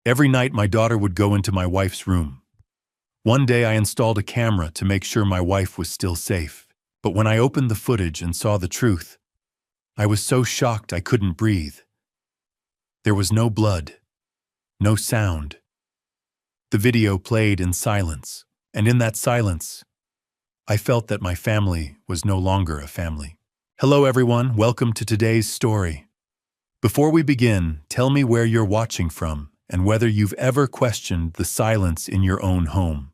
Every night my daughter would go into my wife's room. One day I installed a camera to make sure my wife was still safe. But when I opened the footage and saw the truth, I was so shocked I couldn't breathe. There was no blood, no sound. The video played in silence, and in that silence, I felt that my family was no longer a family. Hello everyone, welcome to today's story. Before we begin, tell me where you're watching from and whether you've ever questioned the silence in your own home.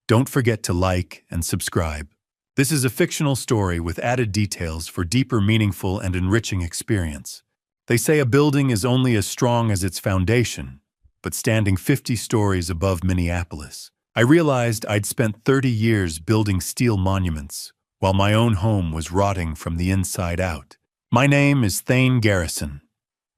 Don't forget to like and subscribe. This is a fictional story with added details for deeper, meaningful, and enriching experience. They say a building is only as strong as its foundation, but standing 50 stories above Minneapolis, I realized I'd spent 30 years building steel monuments, while my own home was rotting from the inside out. My name is Thane Garrison,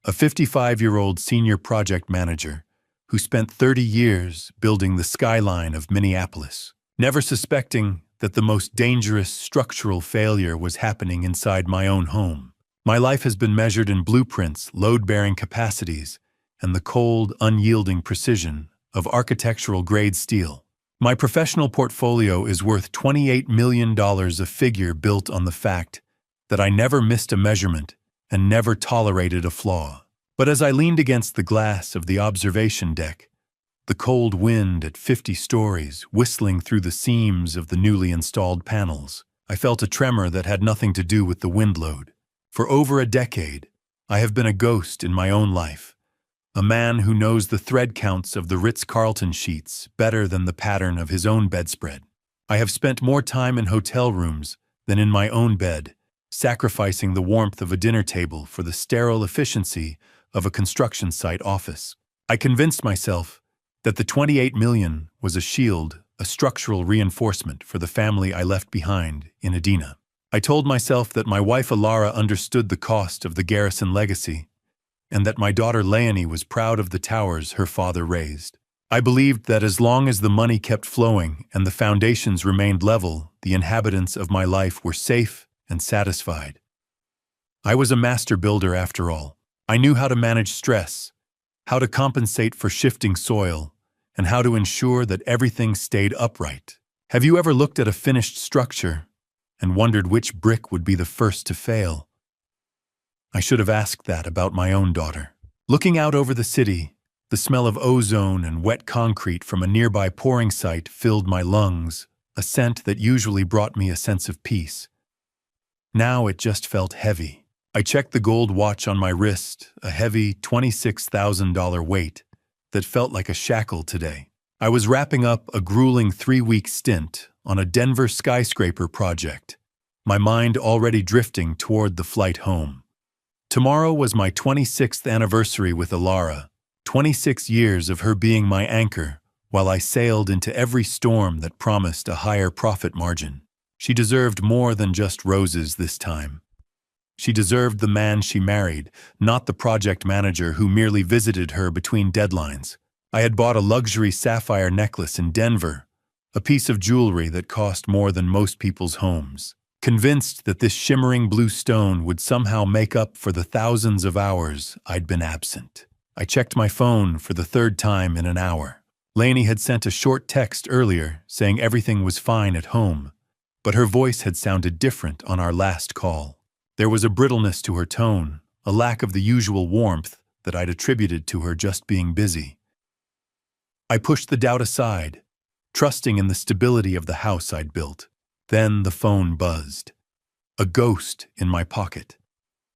a 55-year-old senior project manager who spent 30 years building the skyline of Minneapolis, never suspecting that the most dangerous structural failure was happening inside my own home. My life has been measured in blueprints, load-bearing capacities, and the cold, unyielding precision of architectural-grade steel. My professional portfolio is worth $28 million, a figure built on the fact that I never missed a measurement and never tolerated a flaw. But as I leaned against the glass of the observation deck, the cold wind at 50 stories whistling through the seams of the newly installed panels, I felt a tremor that had nothing to do with the wind load. For over a decade, I have been a ghost in my own life, a man who knows the thread counts of the Ritz-Carlton sheets better than the pattern of his own bedspread. I have spent more time in hotel rooms than in my own bed, sacrificing the warmth of a dinner table for the sterile efficiency of a construction site office. I convinced myself that the $28 million was a shield, a structural reinforcement for the family I left behind in Edina. I told myself that my wife Alara understood the cost of the Garrison legacy, and that my daughter Leonie was proud of the towers her father raised. I believed that as long as the money kept flowing and the foundations remained level, the inhabitants of my life were safe and satisfied. I was a master builder after all. I knew how to manage stress, how to compensate for shifting soil, and how to ensure that everything stayed upright. Have you ever looked at a finished structure and wondered which brick would be the first to fail? I should have asked that about my own daughter. Looking out over the city, the smell of ozone and wet concrete from a nearby pouring site filled my lungs, a scent that usually brought me a sense of peace. Now it just felt heavy. I checked the gold watch on my wrist, a heavy $26,000 weight that felt like a shackle today. I was wrapping up a grueling 3-week stint on a Denver skyscraper project, my mind already drifting toward the flight home. Tomorrow was my 26th anniversary with Alara, 26 years of her being my anchor while I sailed into every storm that promised a higher profit margin. She deserved more than just roses this time. She deserved the man she married, not the project manager who merely visited her between deadlines. I had bought a luxury sapphire necklace in Denver, a piece of jewelry that cost more than most people's homes, convinced that this shimmering blue stone would somehow make up for the thousands of hours I'd been absent. I checked my phone for the 3rd time in an hour. Lainey had sent a short text earlier saying everything was fine at home, but her voice had sounded different on our last call. There was a brittleness to her tone, a lack of the usual warmth that I'd attributed to her just being busy. I pushed the doubt aside, trusting in the stability of the house I'd built. Then the phone buzzed. A ghost in my pocket.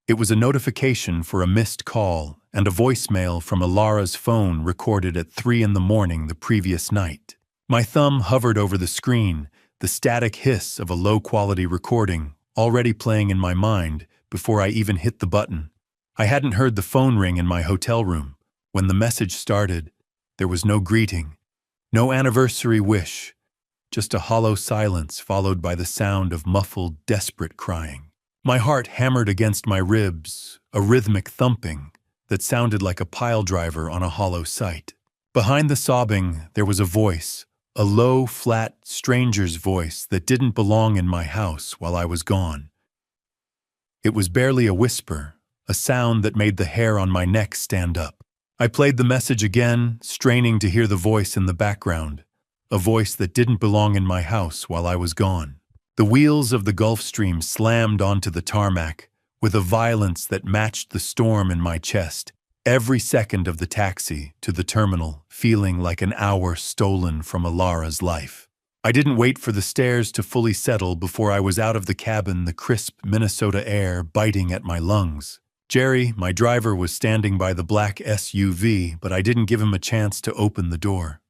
It was a notification for a missed call and a voicemail from Alara's phone recorded at 3 in the morning the previous night. My thumb hovered over the screen, the static hiss of a low-quality recording already playing in my mind before I even hit the button. I hadn't heard the phone ring in my hotel room. When the message started, there was no greeting, no anniversary wish, just a hollow silence followed by the sound of muffled, desperate crying. My heart hammered against my ribs, a rhythmic thumping that sounded like a piledriver on a hollow site. Behind the sobbing, there was a voice, a low, flat stranger's voice that didn't belong in my house while I was gone. It was barely a whisper, a sound that made the hair on my neck stand up. I played the message again, straining to hear the voice in the background, a voice that didn't belong in my house while I was gone. The wheels of the Gulf Stream slammed onto the tarmac with a violence that matched the storm in my chest, every second of the taxi to the terminal feeling like an hour stolen from Alara's life. I didn't wait for the stairs to fully settle before I was out of the cabin, the crisp Minnesota air biting at my lungs. Jerry, my driver, was standing by the black SUV, but I didn't give him a chance to open the door.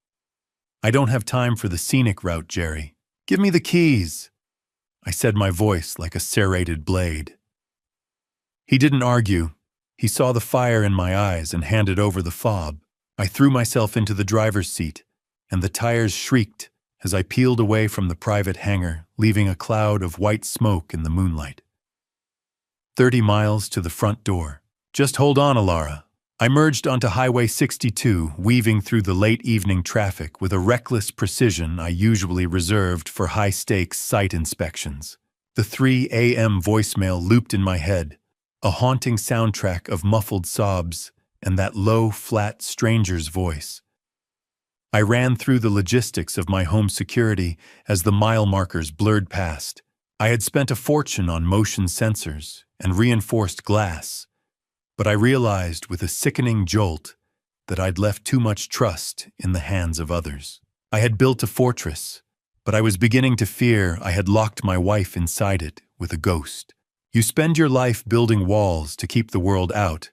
"I don't have time for the scenic route, Jerry. Give me the keys," I said, my voice like a serrated blade. He didn't argue. He saw the fire in my eyes and handed over the fob. I threw myself into the driver's seat, and the tires shrieked as I peeled away from the private hangar, leaving a cloud of white smoke in the moonlight. 30 miles to the front door. "Just hold on, Alara." I merged onto Highway 62, weaving through the late evening traffic with a reckless precision I usually reserved for high-stakes site inspections. The 3 a.m. voicemail looped in my head, a haunting soundtrack of muffled sobs and that low, flat stranger's voice. I ran through the logistics of my home security as the mile markers blurred past. I had spent a fortune on motion sensors and reinforced glass, but I realized with a sickening jolt that I'd left too much trust in the hands of others. I had built a fortress, but I was beginning to fear I had locked my wife inside it with a ghost. You spend your life building walls to keep the world out,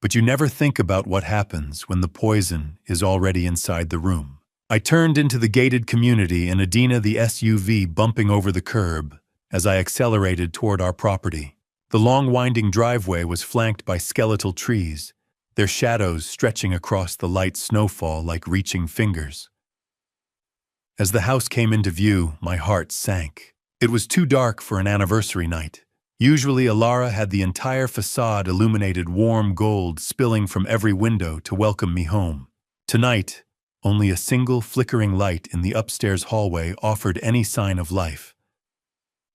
but you never think about what happens when the poison is already inside the room. I turned into the gated community in Adina, the SUV bumping over the curb as I accelerated toward our property. The long winding driveway was flanked by skeletal trees, their shadows stretching across the light snowfall like reaching fingers. As the house came into view, my heart sank. It was too dark for an anniversary night. Usually Alara had the entire facade illuminated warm gold spilling from every window to welcome me home. Tonight, only a single flickering light in the upstairs hallway offered any sign of life.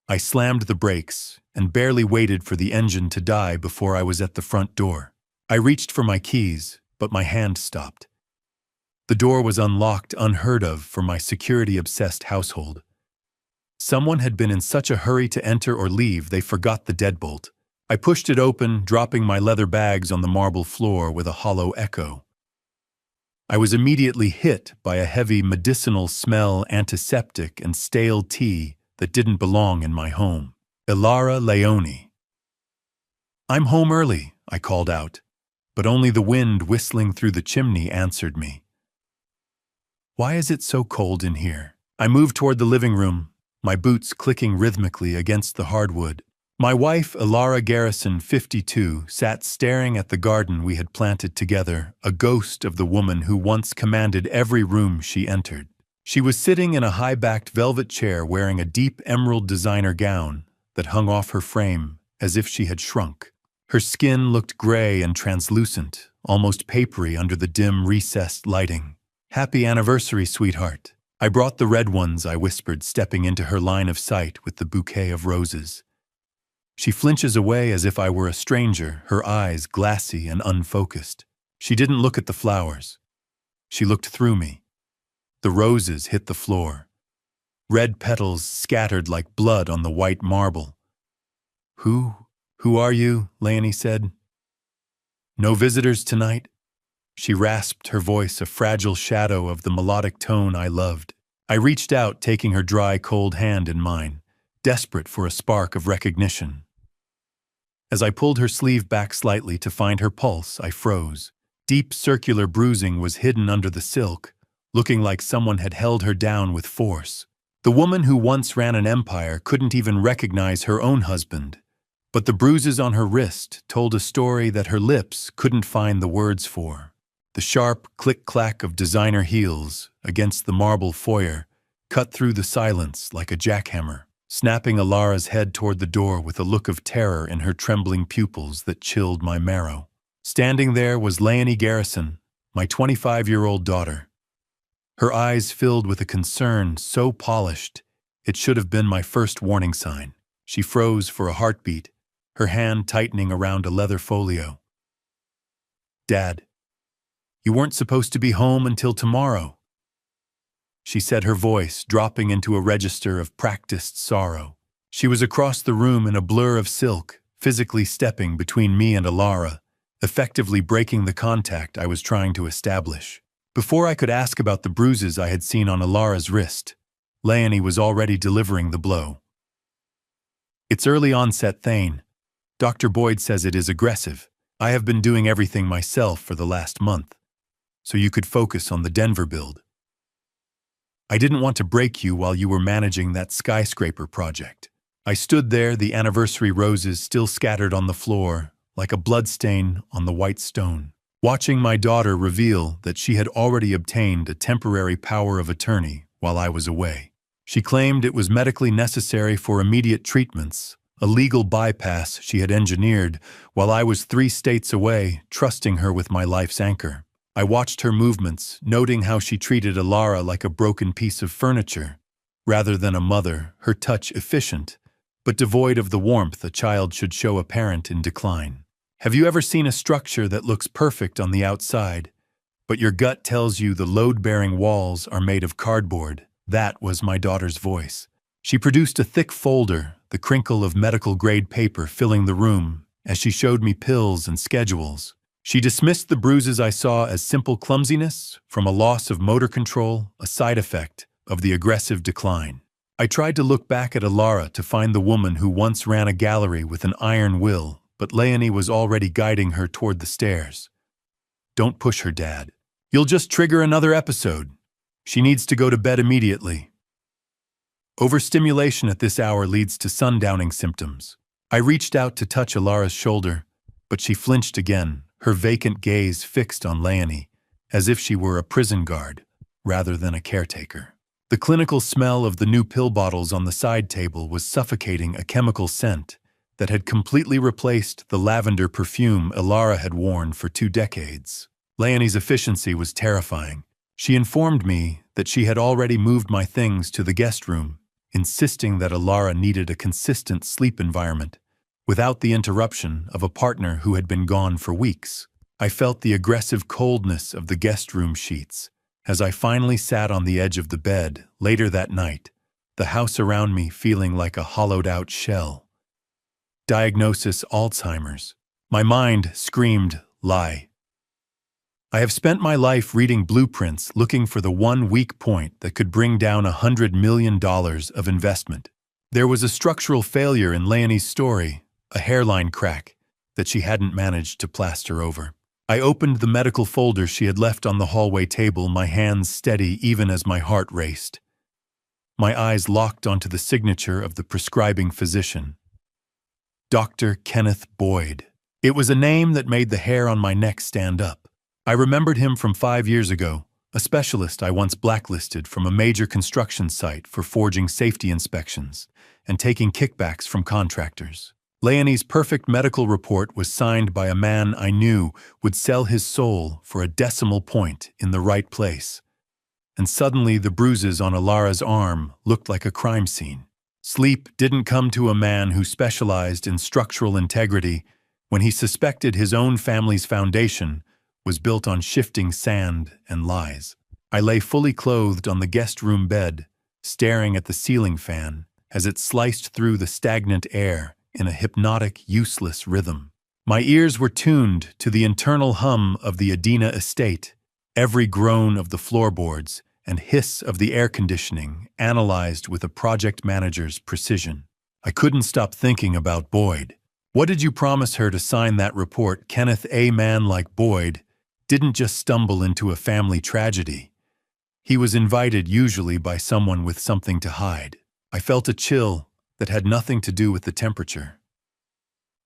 I slammed the brakes and barely waited for the engine to die before I was at the front door. I reached for my keys, but my hand stopped. The door was unlocked, unheard of for my security-obsessed household. Someone had been in such a hurry to enter or leave they forgot the deadbolt. I pushed it open, dropping my leather bags on the marble floor with a hollow echo. I was immediately hit by a heavy medicinal smell, antiseptic and stale tea that didn't belong in my home. Alara Leone. "I'm home early," I called out, but only the wind whistling through the chimney answered me. "Why is it so cold in here?" I moved toward the living room, my boots clicking rhythmically against the hardwood. My wife, Alara Garrison, 52, sat staring at the garden we had planted together, a ghost of the woman who once commanded every room she entered. She was sitting in a high-backed velvet chair wearing a deep emerald designer gown that hung off her frame as if she had shrunk. Her skin looked gray and translucent, almost papery under the dim, recessed lighting. "Happy anniversary, sweetheart." "I brought the red ones," I whispered, stepping into her line of sight with the bouquet of roses. She flinches away as if I were a stranger, her eyes glassy and unfocused. She didn't look at the flowers. She looked through me. The roses hit the floor. Red petals scattered like blood on the white marble. Who are you?" Leonie said. "No visitors tonight?" She rasped, her voice a fragile shadow of the melodic tone I loved. I reached out, taking her dry, cold hand in mine, desperate for a spark of recognition. As I pulled her sleeve back slightly to find her pulse, I froze. Deep circular bruising was hidden under the silk, looking like someone had held her down with force. The woman who once ran an empire couldn't even recognize her own husband, but the bruises on her wrist told a story that her lips couldn't find the words for. The sharp click-clack of designer heels against the marble foyer cut through the silence like a jackhammer, snapping Alara's head toward the door with a look of terror in her trembling pupils that chilled my marrow. Standing there was Leonie Garrison, my 25-year-old daughter. Her eyes filled with a concern so polished it should have been my first warning sign. She froze for a heartbeat, her hand tightening around a leather folio. "Dad." You weren't supposed to be home until tomorrow," she said, her voice dropping into a register of practiced sorrow. She was across the room in a blur of silk, physically stepping between me and Alara, effectively breaking the contact I was trying to establish. Before I could ask about the bruises I had seen on Alara's wrist, Leonie was already delivering the blow. "It's early onset Thane. Dr. Boyd says it is aggressive. I have been doing everything myself for the last month, so you could focus on the Denver build. I didn't want to break you while you were managing that skyscraper project." I stood there, the anniversary roses still scattered on the floor, like a bloodstain on the white stone, watching my daughter reveal that she had already obtained a temporary power of attorney while I was away. She claimed it was medically necessary for immediate treatments, a legal bypass she had engineered while I was 3 states away, trusting her with my life's anchor. I watched her movements, noting how she treated Alara like a broken piece of furniture. Rather than a mother, her touch efficient, but devoid of the warmth a child should show a parent in decline. Have you ever seen a structure that looks perfect on the outside, but your gut tells you the load-bearing walls are made of cardboard? That was my daughter's voice. She produced a thick folder, the crinkle of medical-grade paper filling the room, as she showed me pills and schedules. She dismissed the bruises I saw as simple clumsiness, from a loss of motor control, a side effect of the aggressive decline. I tried to look back at Alara to find the woman who once ran a gallery with an iron will, but Leonie was already guiding her toward the stairs. "Don't push her, Dad. You'll just trigger another episode. She needs to go to bed immediately." Overstimulation at this hour leads to sundowning symptoms. I reached out to touch Alara's shoulder, but she flinched again, her vacant gaze fixed on Leonie, as if she were a prison guard rather than a caretaker. The clinical smell of the new pill bottles on the side table was suffocating, a chemical scent that had completely replaced the lavender perfume Alara had worn for 2 decades. Leonie's efficiency was terrifying. She informed me that she had already moved my things to the guest room, insisting that Alara needed a consistent sleep environment, without the interruption of a partner who had been gone for weeks. I felt the aggressive coldness of the guest room sheets as I finally sat on the edge of the bed later that night, the house around me feeling like a hollowed-out shell. Diagnosis: Alzheimer's. My mind screamed, lie. I have spent my life reading blueprints looking for the one weak point that could bring down $100 million of investment. There was a structural failure in Leonie's story, a hairline crack that she hadn't managed to plaster over. I opened the medical folder she had left on the hallway table, my hands steady even as my heart raced. My eyes locked onto the signature of the prescribing physician. Dr. Kenneth Boyd. It was a name that made the hair on my neck stand up. I remembered him from 5 years ago, a specialist I once blacklisted from a major construction site for forging safety inspections and taking kickbacks from contractors. Leonie's perfect medical report was signed by a man I knew would sell his soul for a decimal point in the right place. And suddenly the bruises on Alara's arm looked like a crime scene. Sleep didn't come to a man who specialized in structural integrity when he suspected his own family's foundation was built on shifting sand and lies. I lay fully clothed on the guest room bed, staring at the ceiling fan as it sliced through the stagnant air in a hypnotic, useless rhythm. My ears were tuned to the internal hum of the Adina estate, every groan of the floorboards and hiss of the air conditioning analyzed with a project manager's precision. I couldn't stop thinking about Boyd. What did you promise her to sign that report? Kenneth, a man like Boyd, didn't just stumble into a family tragedy. He was invited usually by someone with something to hide. I felt a chill that had nothing to do with the temperature.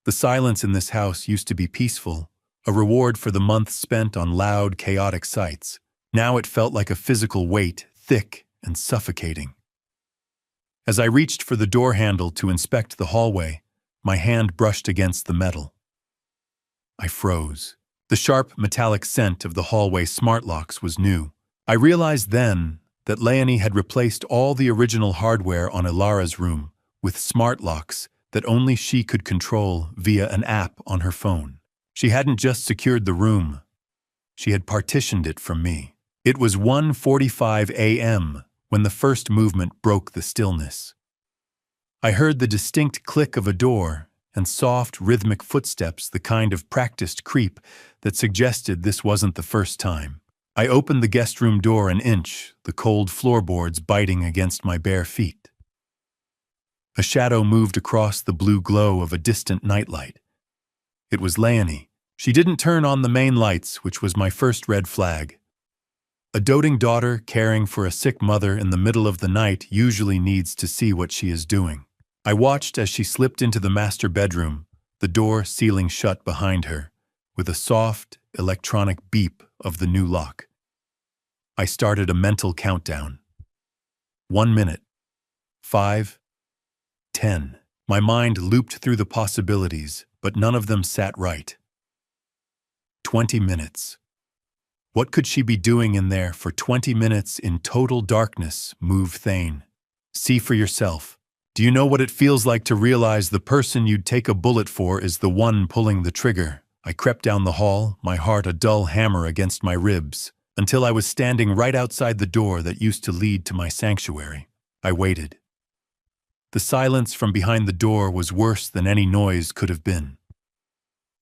The silence in this house used to be peaceful, a reward for the months spent on loud, chaotic sites. Now it felt like a physical weight, thick and suffocating. As I reached for the door handle to inspect the hallway, my hand brushed against the metal. I froze. The sharp, metallic scent of the hallway smart locks was new. I realized then that Leonie had replaced all the original hardware on Alara's room with smart locks that only she could control via an app on her phone. She hadn't just secured the room. She had partitioned it from me. It was 1:45 a.m. when the first movement broke the stillness. I heard the distinct click of a door and soft, rhythmic footsteps, the kind of practiced creep that suggested this wasn't the first time. I opened the guest room door an inch, the cold floorboards biting against my bare feet. A shadow moved across the blue glow of a distant nightlight. It was Leonie. She didn't turn on the main lights, which was my first red flag. A doting daughter caring for a sick mother in the middle of the night usually needs to see what she is doing. I watched as she slipped into the master bedroom, the door sealing shut behind her, with a soft, electronic beep of the new lock. I started a mental countdown. 1 minute. 5. 10. My mind looped through the possibilities, but none of them sat right. 20 minutes. What could she be doing in there for 20 minutes in total darkness? Move Thane. See for yourself. Do you know what it feels like to realize the person you'd take a bullet for is the one pulling the trigger? I crept down the hall, my heart a dull hammer against my ribs, until I was standing right outside the door that used to lead to my sanctuary. I waited. The silence from behind the door was worse than any noise could have been.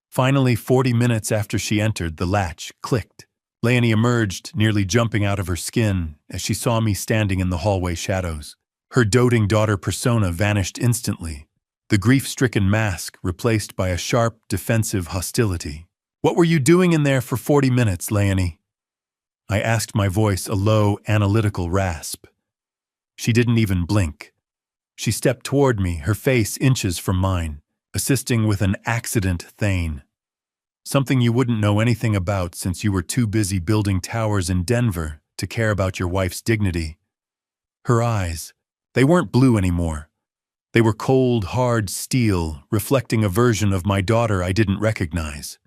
Finally, 40 minutes after she entered, the latch clicked. Leonie emerged, nearly jumping out of her skin, as she saw me standing in the hallway shadows. Her doting daughter persona vanished instantly, the grief-stricken mask replaced by a sharp, defensive hostility. "What were you doing in there for 40 minutes, Leonie?" I asked, my voice a low, analytical rasp. She didn't even blink. She stepped toward me, her face inches from mine, assisting with an accident Thane. Something you wouldn't know anything about since you were too busy building towers in Denver to care about your wife's dignity. Her eyes, they weren't blue anymore. They were cold, hard steel, reflecting a version of my daughter I didn't recognize.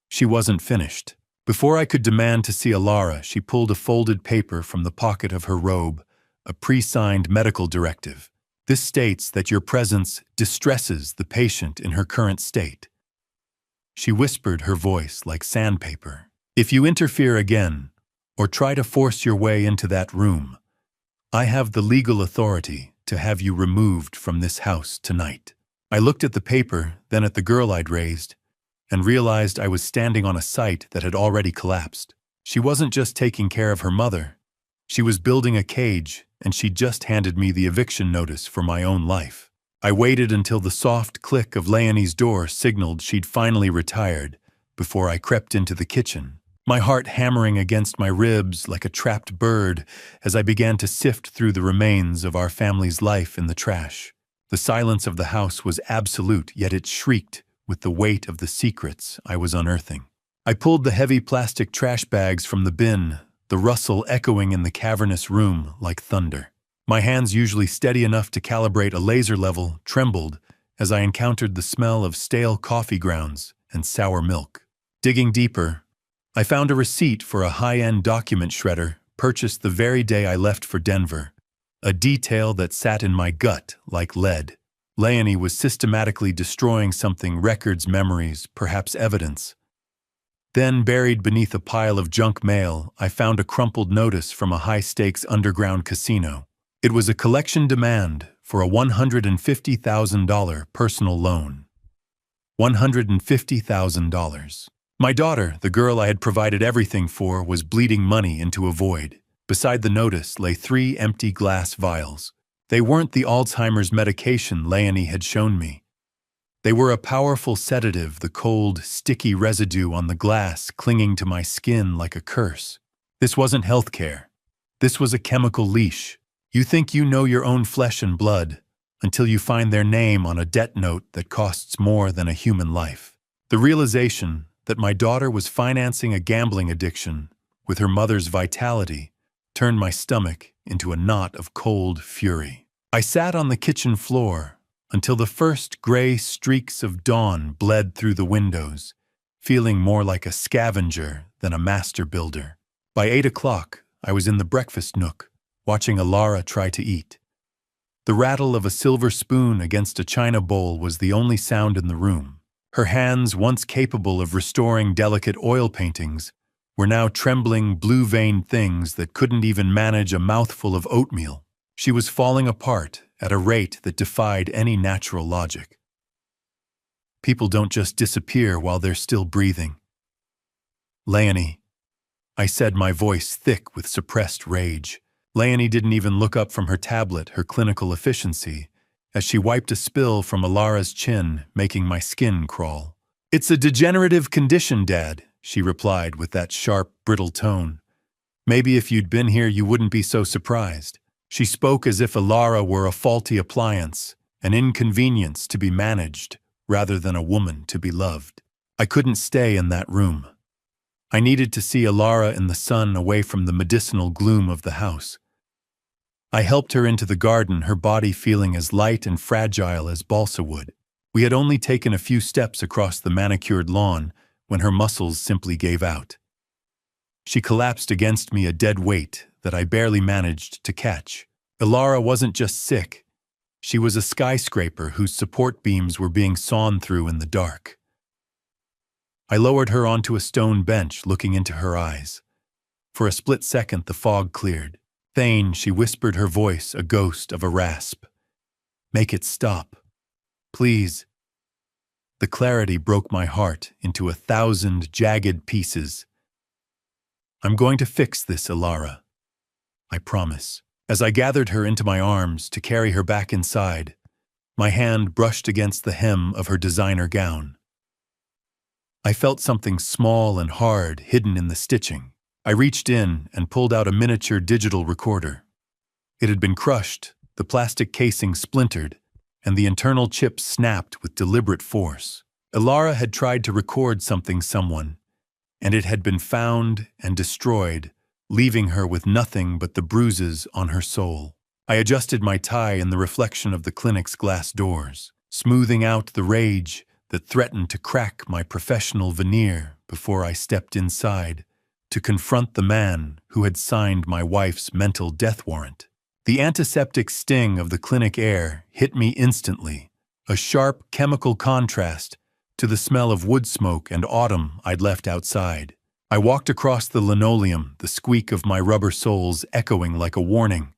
She wasn't finished. Before I could demand to see Alara, she pulled a folded paper from the pocket of her robe, a pre-signed medical directive. This states that your presence distresses the patient in her current state. She whispered, her voice like sandpaper. If you interfere again, or try to force your way into that room, I have the legal authority to have you removed from this house tonight. I looked at the paper, then at the girl I'd raised, and realized I was standing on a site that had already collapsed. She wasn't just taking care of her mother. She was building a cage, and she'd just handed me the eviction notice for my own life. I waited until the soft click of Leonie's door signaled she'd finally retired before I crept into the kitchen, my heart hammering against my ribs like a trapped bird as I began to sift through the remains of our family's life in the trash. The silence of the house was absolute, yet it shrieked with the weight of the secrets I was unearthing. I pulled the heavy plastic trash bags from the bin, the rustle echoing in the cavernous room like thunder. My hands, usually steady enough to calibrate a laser level, trembled as I encountered the smell of stale coffee grounds and sour milk. Digging deeper, I found a receipt for a high-end document shredder purchased the very day I left for Denver, a detail that sat in my gut like lead. Leonie was systematically destroying something, records, memories, perhaps evidence. Then, buried beneath a pile of junk mail, I found a crumpled notice from a high-stakes underground casino. It was a collection demand for a $150,000 personal loan. $150,000. My daughter, the girl I had provided everything for, was bleeding money into a void. Beside the notice lay 3 empty glass vials. They weren't the Alzheimer's medication Leonie had shown me. They were a powerful sedative, the cold, sticky residue on the glass clinging to my skin like a curse. This wasn't healthcare. This was a chemical leash. You think you know your own flesh and blood until you find their name on a debt note that costs more than a human life. The realization that my daughter was financing a gambling addiction with her mother's vitality turned my stomach into a knot of cold fury. I sat on the kitchen floor until the first gray streaks of dawn bled through the windows, feeling more like a scavenger than a master builder. By 8 o'clock, I was in the breakfast nook, watching Alara try to eat. The rattle of a silver spoon against a china bowl was the only sound in the room. Her hands, once capable of restoring delicate oil paintings, were now trembling, blue-veined things that couldn't even manage a mouthful of oatmeal. She was falling apart at a rate that defied any natural logic. People don't just disappear while they're still breathing. Leonie, I said, my voice thick with suppressed rage. Leonie didn't even look up from her tablet, her clinical efficiency, as she wiped a spill from Alara's chin, making my skin crawl. "It's a degenerative condition, Dad," she replied with that sharp, brittle tone. "Maybe if you'd been here you wouldn't be so surprised." She spoke as if Alara were a faulty appliance, an inconvenience to be managed, rather than a woman to be loved. I couldn't stay in that room. I needed to see Alara in the sun, away from the medicinal gloom of the house. I helped her into the garden, her body feeling as light and fragile as balsa wood. We had only taken a few steps across the manicured lawn when her muscles simply gave out. She collapsed against me, a dead weight that I barely managed to catch. Alara wasn't just sick. She was a skyscraper whose support beams were being sawn through in the dark. I lowered her onto a stone bench, looking into her eyes. For a split second, the fog cleared. "Thane," she whispered, her voice a ghost of a rasp. "Make it stop. Please." The clarity broke my heart into 1,000 jagged pieces. "I'm going to fix this, Alara. I promise." As I gathered her into my arms to carry her back inside, my hand brushed against the hem of her designer gown. I felt something small and hard hidden in the stitching. I reached in and pulled out a miniature digital recorder. It had been crushed, the plastic casing splintered, and the internal chip snapped with deliberate force. Alara had tried to record someone, and it had been found and destroyed, leaving her with nothing but the bruises on her soul. I adjusted my tie in the reflection of the clinic's glass doors, smoothing out the rage that threatened to crack my professional veneer before I stepped inside to confront the man who had signed my wife's mental death warrant. The antiseptic sting of the clinic air hit me instantly, a sharp chemical contrast to the smell of wood smoke and autumn I'd left outside. I walked across the linoleum, the squeak of my rubber soles echoing like a warning.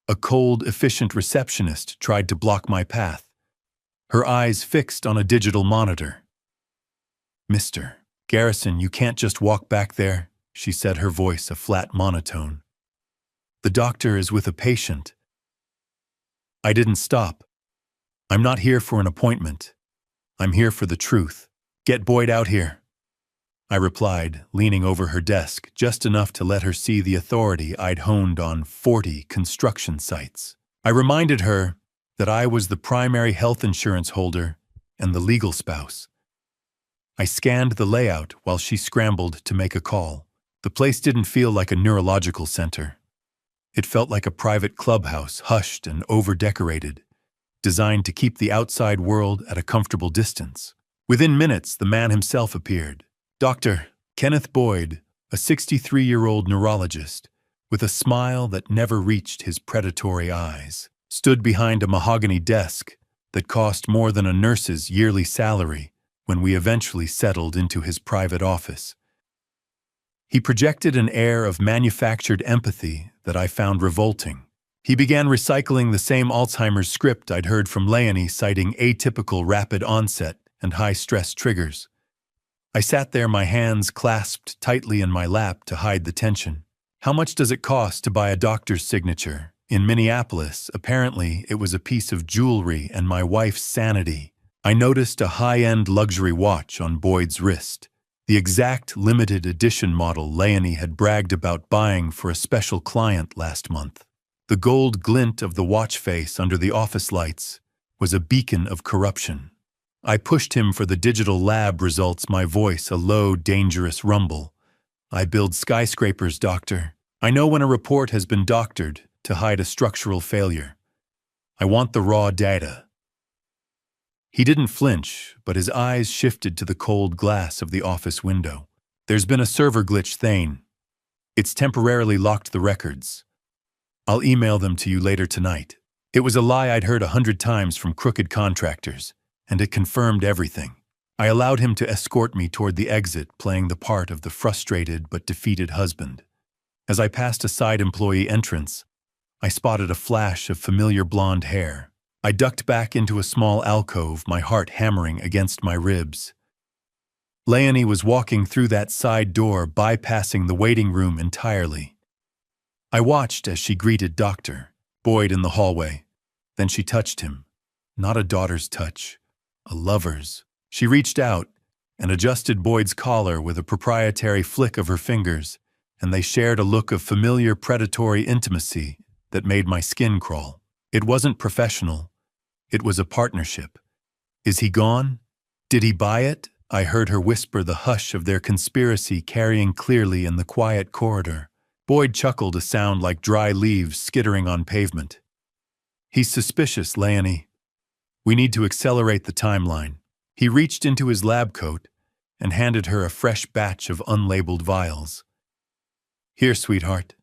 A cold, efficient receptionist tried to block my path, her eyes fixed on a digital monitor. "Mr. Garrison, you can't just walk back there," she said, her voice a flat monotone. "The doctor is with a patient." I didn't stop. "I'm not here for an appointment. I'm here for the truth. Get Boyd out here," I replied, leaning over her desk just enough to let her see the authority I'd honed on 40 construction sites. I reminded her that I was the primary health insurance holder and the legal spouse. I scanned the layout while she scrambled to make a call. The place didn't feel like a neurological center. It felt like a private clubhouse, hushed and over-decorated, designed to keep the outside world at a comfortable distance. Within minutes, the man himself appeared. Dr. Kenneth Boyd, a 63-year-old neurologist, with a smile that never reached his predatory eyes, stood behind a mahogany desk that cost more than a nurse's yearly salary when we eventually settled into his private office. He projected an air of manufactured empathy that I found revolting. He began recycling the same Alzheimer's script I'd heard from Leonie, citing atypical rapid onset and high-stress triggers. I sat there, my hands clasped tightly in my lap to hide the tension. How much does it cost to buy a doctor's signature? In Minneapolis, apparently, it was a piece of jewelry and my wife's sanity. I noticed a high-end luxury watch on Boyd's wrist, the exact limited edition model Leonie had bragged about buying for a special client last month. The gold glint of the watch face under the office lights was a beacon of corruption. I pushed him for the digital lab results, my voice a low, dangerous rumble. "I build skyscrapers, doctor. I know when a report has been doctored to hide a structural failure. I want the raw data." He didn't flinch, but his eyes shifted to the cold glass of the office window. "There's been a server glitch, Thane. It's temporarily locked the records. I'll email them to you later tonight." It was a lie I'd heard 100 times from crooked contractors, and it confirmed everything. I allowed him to escort me toward the exit, playing the part of the frustrated but defeated husband. As I passed a side employee entrance, I spotted a flash of familiar blonde hair. I ducked back into a small alcove, my heart hammering against my ribs. Leonie was walking through that side door, bypassing the waiting room entirely. I watched as she greeted Dr. Boyd in the hallway. Then she touched him. Not a daughter's touch, a lover's. She reached out and adjusted Boyd's collar with a proprietary flick of her fingers, and they shared a look of familiar predatory intimacy that made my skin crawl. It wasn't professional. It was a partnership. Is he gone? Did he buy it? I heard her whisper the hush of their conspiracy carrying clearly in the quiet corridor. Boyd chuckled, a sound like dry leaves skittering on pavement. He's suspicious, Leonie. We need to accelerate the timeline. He reached into his lab coat and handed her a fresh batch of unlabeled vials. Here, sweetheart.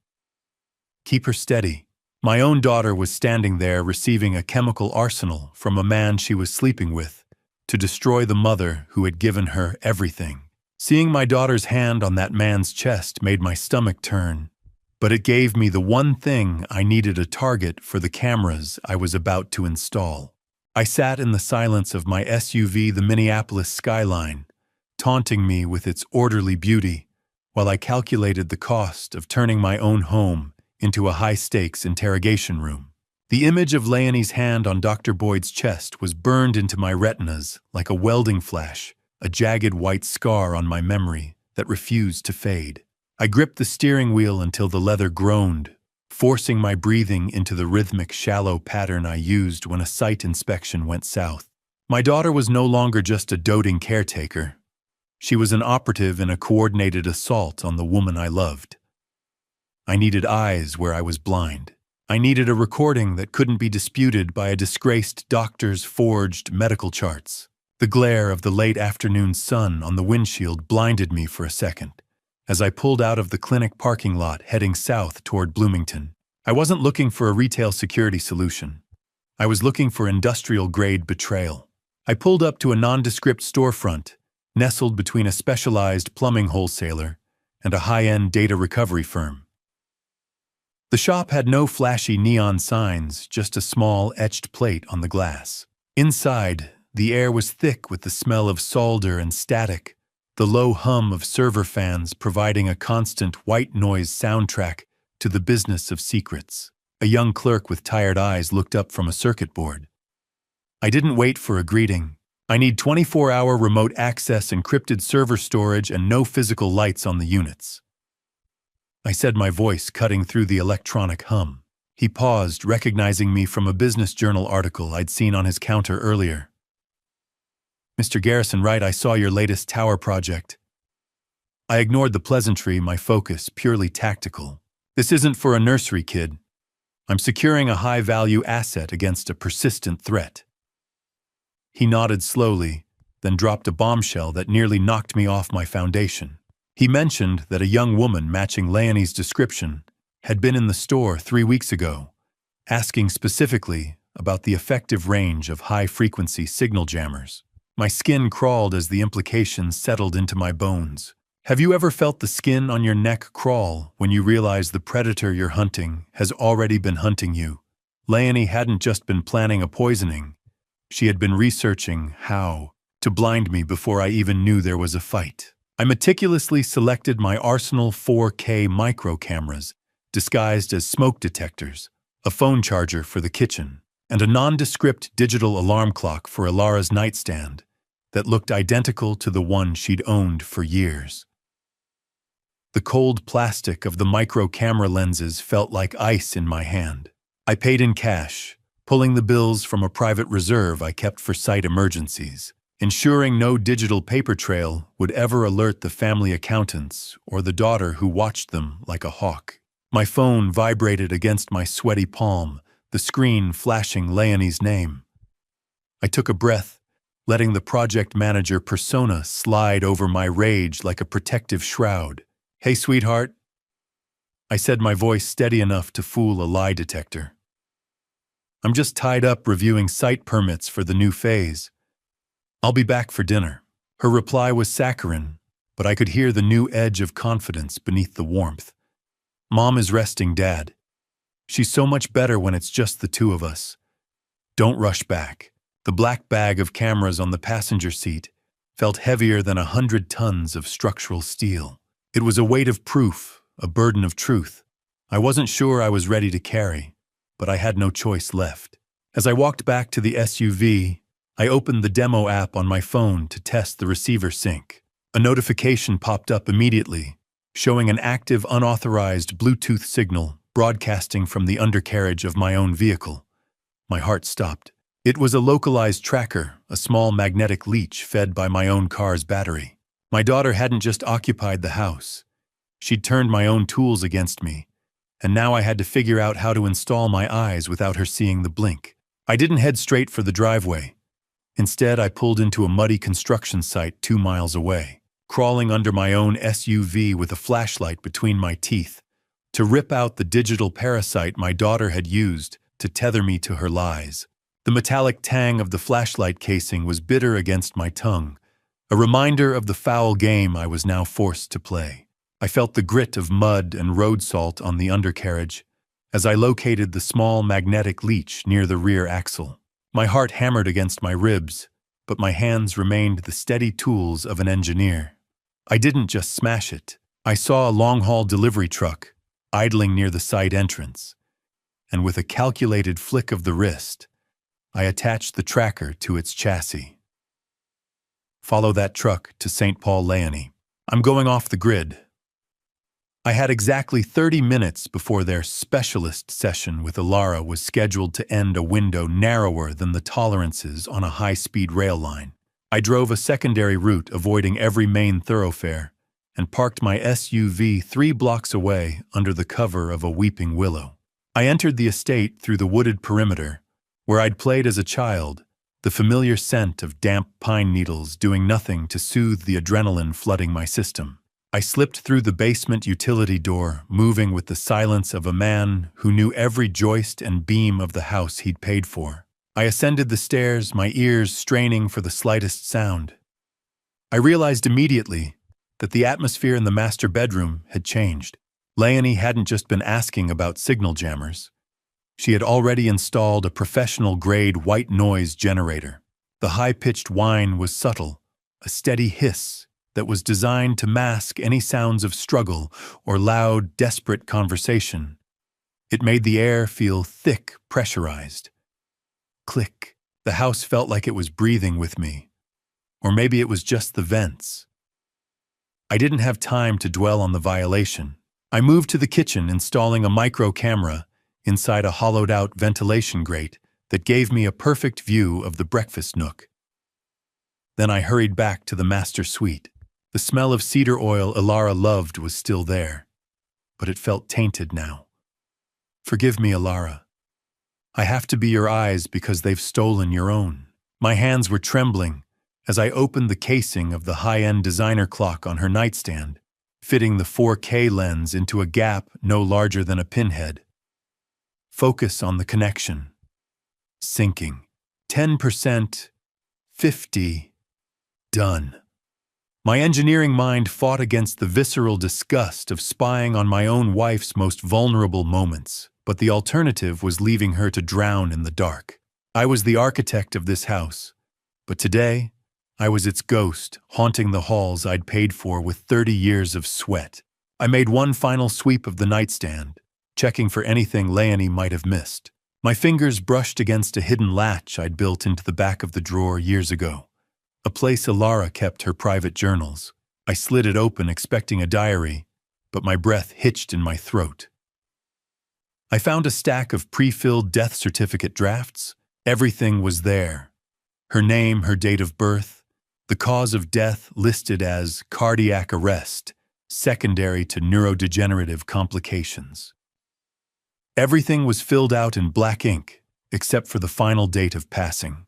Keep her steady. My own daughter was standing there receiving a chemical arsenal from a man she was sleeping with to destroy the mother who had given her everything. Seeing my daughter's hand on that man's chest made my stomach turn, but it gave me the one thing I needed: a target for the cameras I was about to install. I sat in the silence of my SUV, the Minneapolis skyline, taunting me with its orderly beauty, while I calculated the cost of turning my own home into a high-stakes interrogation room. The image of Leonie's hand on Dr. Boyd's chest was burned into my retinas like a welding flash, a jagged white scar on my memory that refused to fade. I gripped the steering wheel until the leather groaned, forcing my breathing into the rhythmic, shallow pattern I used when a site inspection went south. My daughter was no longer just a doting caretaker. She was an operative in a coordinated assault on the woman I loved. I needed eyes where I was blind. I needed a recording that couldn't be disputed by a disgraced doctor's forged medical charts. The glare of the late afternoon sun on the windshield blinded me for a second as I pulled out of the clinic parking lot heading south toward Bloomington. I wasn't looking for a retail security solution. I was looking for industrial-grade betrayal. I pulled up to a nondescript storefront, nestled between a specialized plumbing wholesaler and a high-end data recovery firm. The shop had no flashy neon signs, just a small etched plate on the glass. Inside, the air was thick with the smell of solder and static, the low hum of server fans providing a constant white noise soundtrack to the business of secrets. A young clerk with tired eyes looked up from a circuit board. I didn't wait for a greeting. I need 24-hour remote access, encrypted server storage, and no physical lights on the units. I said, my voice cutting through the electronic hum. He paused, recognizing me from a business journal article I'd seen on his counter earlier. Mr. Garrison, right, I saw your latest tower project. I ignored the pleasantry, my focus purely tactical. This isn't for a nursery kid. I'm securing a high-value asset against a persistent threat. He nodded slowly, then dropped a bombshell that nearly knocked me off my foundation. He mentioned that a young woman matching Leonie's description had been in the store 3 weeks ago, asking specifically about the effective range of high-frequency signal jammers. My skin crawled as the implications settled into my bones. Have you ever felt the skin on your neck crawl when you realize the predator you're hunting has already been hunting you? Leonie hadn't just been planning a poisoning. She had been researching how to blind me before I even knew there was a fight. I meticulously selected my Arsenal 4K micro cameras, disguised as smoke detectors, a phone charger for the kitchen, and a nondescript digital alarm clock for Ilara's nightstand that looked identical to the one she'd owned for years. The cold plastic of the micro camera lenses felt like ice in my hand. I paid in cash, pulling the bills from a private reserve I kept for site emergencies, ensuring no digital paper trail would ever alert the family accountants or the daughter who watched them like a hawk. My phone vibrated against my sweaty palm, the screen flashing Leonie's name. I took a breath, letting the project manager persona slide over my rage like a protective shroud. Hey, sweetheart, I said, my voice steady enough to fool a lie detector. I'm just tied up reviewing site permits for the new phase. I'll be back for dinner. Her reply was saccharine, but I could hear the new edge of confidence beneath the warmth. "Mom is resting, Dad. She's so much better when it's just the two of us. Don't rush back." The black bag of cameras on the passenger seat felt heavier than 100 tons of structural steel. It was a weight of proof, a burden of truth. I wasn't sure I was ready to carry, but I had no choice left. As I walked back to the SUV, I opened the demo app on my phone to test the receiver sync. A notification popped up immediately, showing an active unauthorized Bluetooth signal broadcasting from the undercarriage of my own vehicle. My heart stopped. It was a localized tracker, a small magnetic leech fed by my own car's battery. My daughter hadn't just occupied the house. She'd turned my own tools against me, and now I had to figure out how to install my eyes without her seeing the blink. I didn't head straight for the driveway. Instead, I pulled into a muddy construction site 2 miles away, crawling under my own SUV with a flashlight between my teeth to rip out the digital parasite my daughter had used to tether me to her lies. The metallic tang of the flashlight casing was bitter against my tongue, a reminder of the foul game I was now forced to play. I felt the grit of mud and road salt on the undercarriage as I located the small magnetic leech near the rear axle. My heart hammered against my ribs, but my hands remained the steady tools of an engineer. I didn't just smash it. I saw a long-haul delivery truck idling near the site entrance, and with a calculated flick of the wrist, I attached the tracker to its chassis. "Follow that truck to St. Paul, Leonie. I'm going off the grid." I had exactly 30 minutes before their specialist session with Alara was scheduled to end a window narrower than the tolerances on a high-speed rail line. I drove a secondary route avoiding every main thoroughfare and parked my SUV 3 blocks away under the cover of a weeping willow. I entered the estate through the wooded perimeter, where I'd played as a child, the familiar scent of damp pine needles doing nothing to soothe the adrenaline flooding my system. I slipped through the basement utility door, moving with the silence of a man who knew every joist and beam of the house he'd paid for. I ascended the stairs, my ears straining for the slightest sound. I realized immediately that the atmosphere in the master bedroom had changed. Leonie hadn't just been asking about signal jammers. She had already installed a professional-grade white noise generator. The high-pitched whine was subtle, a steady hiss that was designed to mask any sounds of struggle or loud, desperate conversation. It made the air feel thick, pressurized. Click. The house felt like it was breathing with me. Or maybe it was just the vents. I didn't have time to dwell on the violation. I moved to the kitchen, installing a micro camera inside a hollowed-out ventilation grate that gave me a perfect view of the breakfast nook. Then I hurried back to the master suite. The smell of cedar oil Alara loved was still there, but it felt tainted now. "Forgive me, Alara. I have to be your eyes because they've stolen your own." My hands were trembling as I opened the casing of the high-end designer clock on her nightstand, fitting the 4K lens into a gap no larger than a pinhead. Focus on the connection. Syncing. 10%. 50. Done. My engineering mind fought against the visceral disgust of spying on my own wife's most vulnerable moments, but the alternative was leaving her to drown in the dark. I was the architect of this house, but today, I was its ghost, haunting the halls I'd paid for with 30 years of sweat. I made one final sweep of the nightstand, checking for anything Leonie might have missed. My fingers brushed against a hidden latch I'd built into the back of the drawer years ago, a place Alara kept her private journals. I slid it open, expecting a diary, but my breath hitched in my throat. I found a stack of pre-filled death certificate drafts. Everything was there. Her name, her date of birth, the cause of death listed as cardiac arrest, secondary to neurodegenerative complications. Everything was filled out in black ink, except for the final date of passing.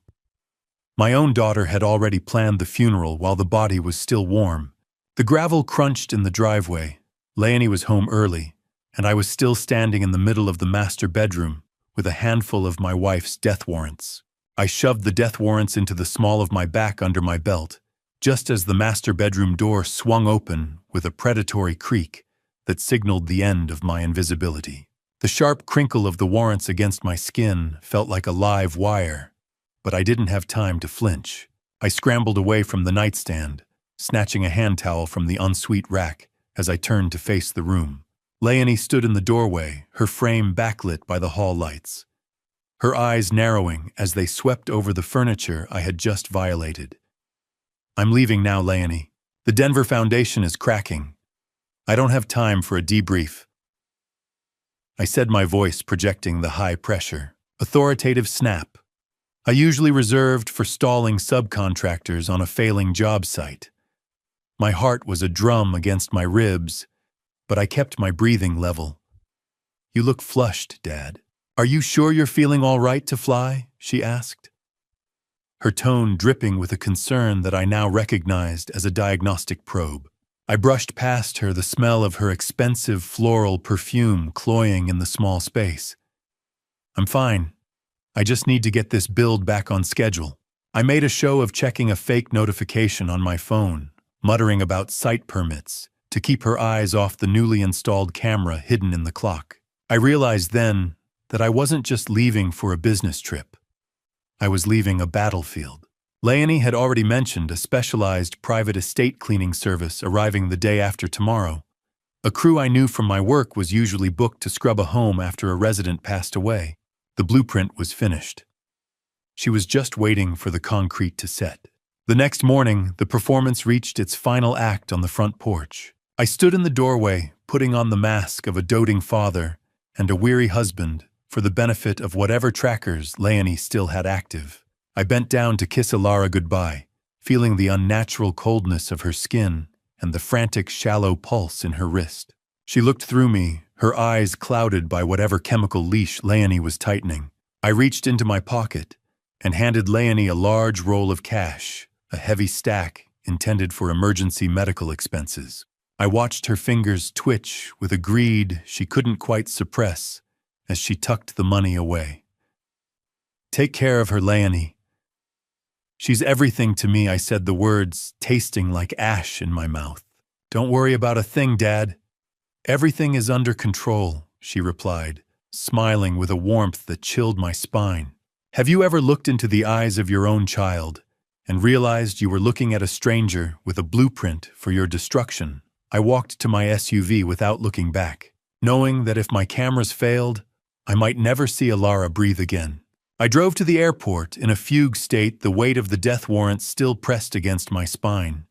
My own daughter had already planned the funeral while the body was still warm. The gravel crunched in the driveway. Leonie was home early, and I was still standing in the middle of the master bedroom with a handful of my wife's death warrants. I shoved the death warrants into the small of my back under my belt just as the master bedroom door swung open with a predatory creak that signaled the end of my invisibility. The sharp crinkle of the warrants against my skin felt like a live wire, but I didn't have time to flinch. I scrambled away from the nightstand, snatching a hand towel from the ensuite rack as I turned to face the room. Leonie stood in the doorway, her frame backlit by the hall lights, her eyes narrowing as they swept over the furniture I had just violated. "I'm leaving now, Leonie. The Denver Foundation is cracking. I don't have time for a debrief," I said, my voice projecting the high pressure, authoritative snap I usually reserved for stalling subcontractors on a failing job site. My heart was a drum against my ribs, but I kept my breathing level. "You look flushed, Dad. Are you sure you're feeling all right to fly?" she asked, her tone dripping with a concern that I now recognized as a diagnostic probe. I brushed past her, the smell of her expensive floral perfume cloying in the small space. "I'm fine. I just need to get this build back on schedule." I made a show of checking a fake notification on my phone, muttering about site permits, to keep her eyes off the newly installed camera hidden in the clock. I realized then that I wasn't just leaving for a business trip. I was leaving a battlefield. Leonie had already mentioned a specialized private estate cleaning service arriving the day after tomorrow. A crew I knew from my work was usually booked to scrub a home after a resident passed away. The blueprint was finished. She was just waiting for the concrete to set. The next morning, the performance reached its final act on the front porch. I stood in the doorway, putting on the mask of a doting father and a weary husband for the benefit of whatever trackers Leonie still had active. I bent down to kiss Alara goodbye, feeling the unnatural coldness of her skin and the frantic, shallow pulse in her wrist. She looked through me, her eyes clouded by whatever chemical leash Leonie was tightening. I reached into my pocket and handed Leonie a large roll of cash, a heavy stack intended for emergency medical expenses. I watched her fingers twitch with a greed she couldn't quite suppress as she tucked the money away. "Take care of her, Leonie. She's everything to me," I said, the words tasting like ash in my mouth. "Don't worry about a thing, Dad. Everything is under control," she replied, smiling with a warmth that chilled my spine. Have you ever looked into the eyes of your own child and realized you were looking at a stranger with a blueprint for your destruction? I walked to my SUV without looking back, knowing that if my cameras failed, I might never see Alara breathe again. I drove to the airport in a fugue state, the weight of the death warrant still pressed against my spine.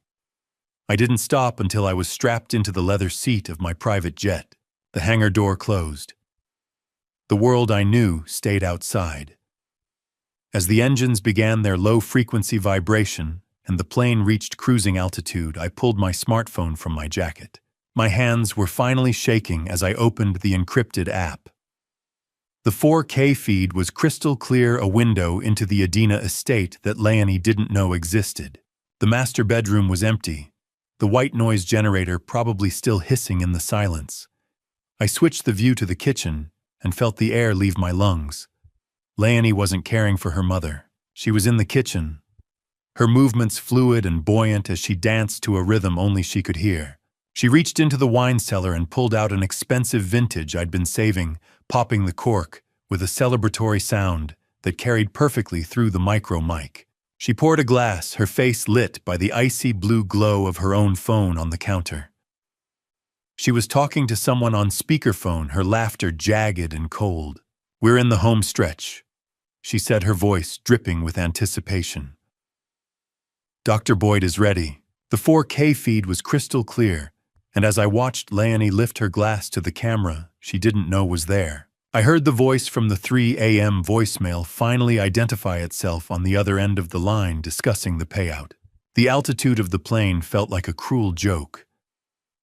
I didn't stop until I was strapped into the leather seat of my private jet. The hangar door closed. The world I knew stayed outside. As the engines began their low-frequency vibration and the plane reached cruising altitude, I pulled my smartphone from my jacket. My hands were finally shaking as I opened the encrypted app. The 4K feed was crystal clear, a window into the Adina estate that Leonie didn't know existed. The master bedroom was empty, the white noise generator probably still hissing in the silence. I switched the view to the kitchen and felt the air leave my lungs. Leonie wasn't caring for her mother. She was in the kitchen, her movements fluid and buoyant as she danced to a rhythm only she could hear. She reached into the wine cellar and pulled out an expensive vintage I'd been saving, popping the cork with a celebratory sound that carried perfectly through the micro mic. She poured a glass, her face lit by the icy blue glow of her own phone on the counter. She was talking to someone on speakerphone, her laughter jagged and cold. "We're in the home stretch," she said, her voice dripping with anticipation. "Dr. Boyd is ready." The 4K feed was crystal clear, and as I watched Leonie lift her glass to the camera she didn't know was there, I heard the voice from the 3 a.m. voicemail finally identify itself on the other end of the line, discussing the payout. The altitude of the plane felt like a cruel joke.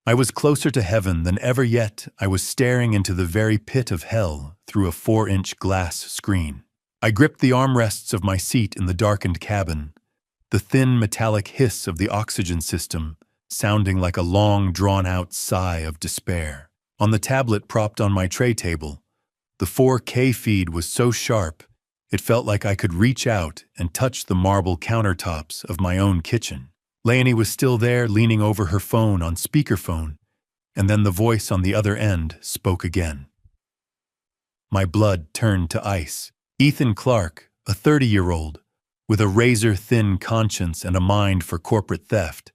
I was closer to heaven than ever, yet I was staring into the very pit of hell through a 4-inch glass screen. I gripped the armrests of my seat in the darkened cabin, the thin metallic hiss of the oxygen system sounding like a long, drawn-out sigh of despair. On the tablet propped on my tray table, the 4K feed was so sharp it felt like I could reach out and touch the marble countertops of my own kitchen. Leonie was still there, leaning over her phone on speakerphone, and then the voice on the other end spoke again. My blood turned to ice. Ethan Clark, a 30-year-old, with a razor-thin conscience and a mind for corporate theft,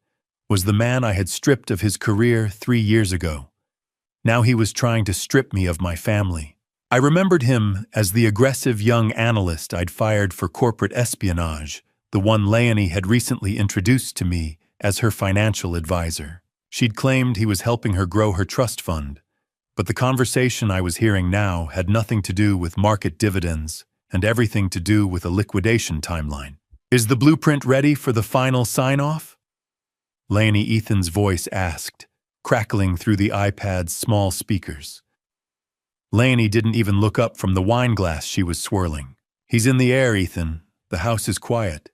was the man I had stripped of his career 3 years ago. Now he was trying to strip me of my family. I remembered him as the aggressive young analyst I'd fired for corporate espionage, the one Leonie had recently introduced to me as her financial advisor. She'd claimed he was helping her grow her trust fund, but the conversation I was hearing now had nothing to do with market dividends and everything to do with a liquidation timeline. "Is the blueprint ready for the final sign-off?" Leonie Ethan's voice asked, crackling through the iPad's small speakers. Leonie didn't even look up from the wine glass she was swirling. "He's in the air, Ethan. The house is quiet.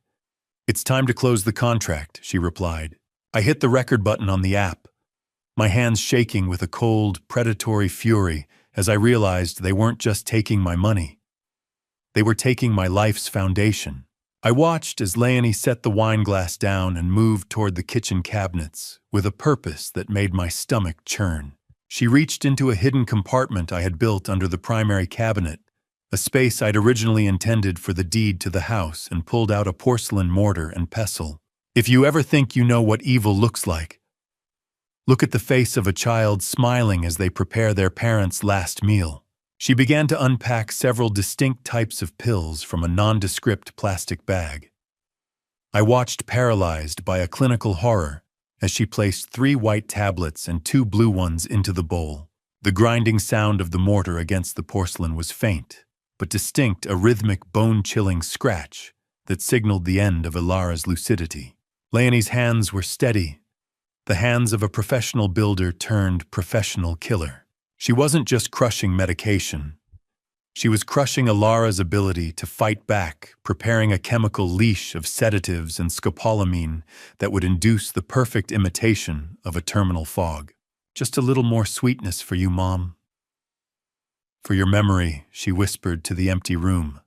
It's time to close the contract," she replied. I hit the record button on the app, my hands shaking with a cold, predatory fury as I realized they weren't just taking my money. They were taking my life's foundation. I watched as Leonie set the wine glass down and moved toward the kitchen cabinets with a purpose that made my stomach churn. She reached into a hidden compartment I had built under the primary cabinet, a space I'd originally intended for the deed to the house, and pulled out a porcelain mortar and pestle. "If you ever think you know what evil looks like, look at the face of a child smiling as they prepare their parents' last meal." She began to unpack several distinct types of pills from a nondescript plastic bag. I watched, paralyzed by a clinical horror, as she placed 3 white tablets and 2 blue ones into the bowl. The grinding sound of the mortar against the porcelain was faint, but distinct, a rhythmic, bone-chilling scratch that signaled the end of Ilara's lucidity. Leonie's hands were steady, the hands of a professional builder turned professional killer. She wasn't just crushing medication. She was crushing Ilara's ability to fight back, preparing a chemical leash of sedatives and scopolamine that would induce the perfect imitation of a terminal fog. "Just a little more sweetness for you, Mom. For your memory," she whispered to the empty room.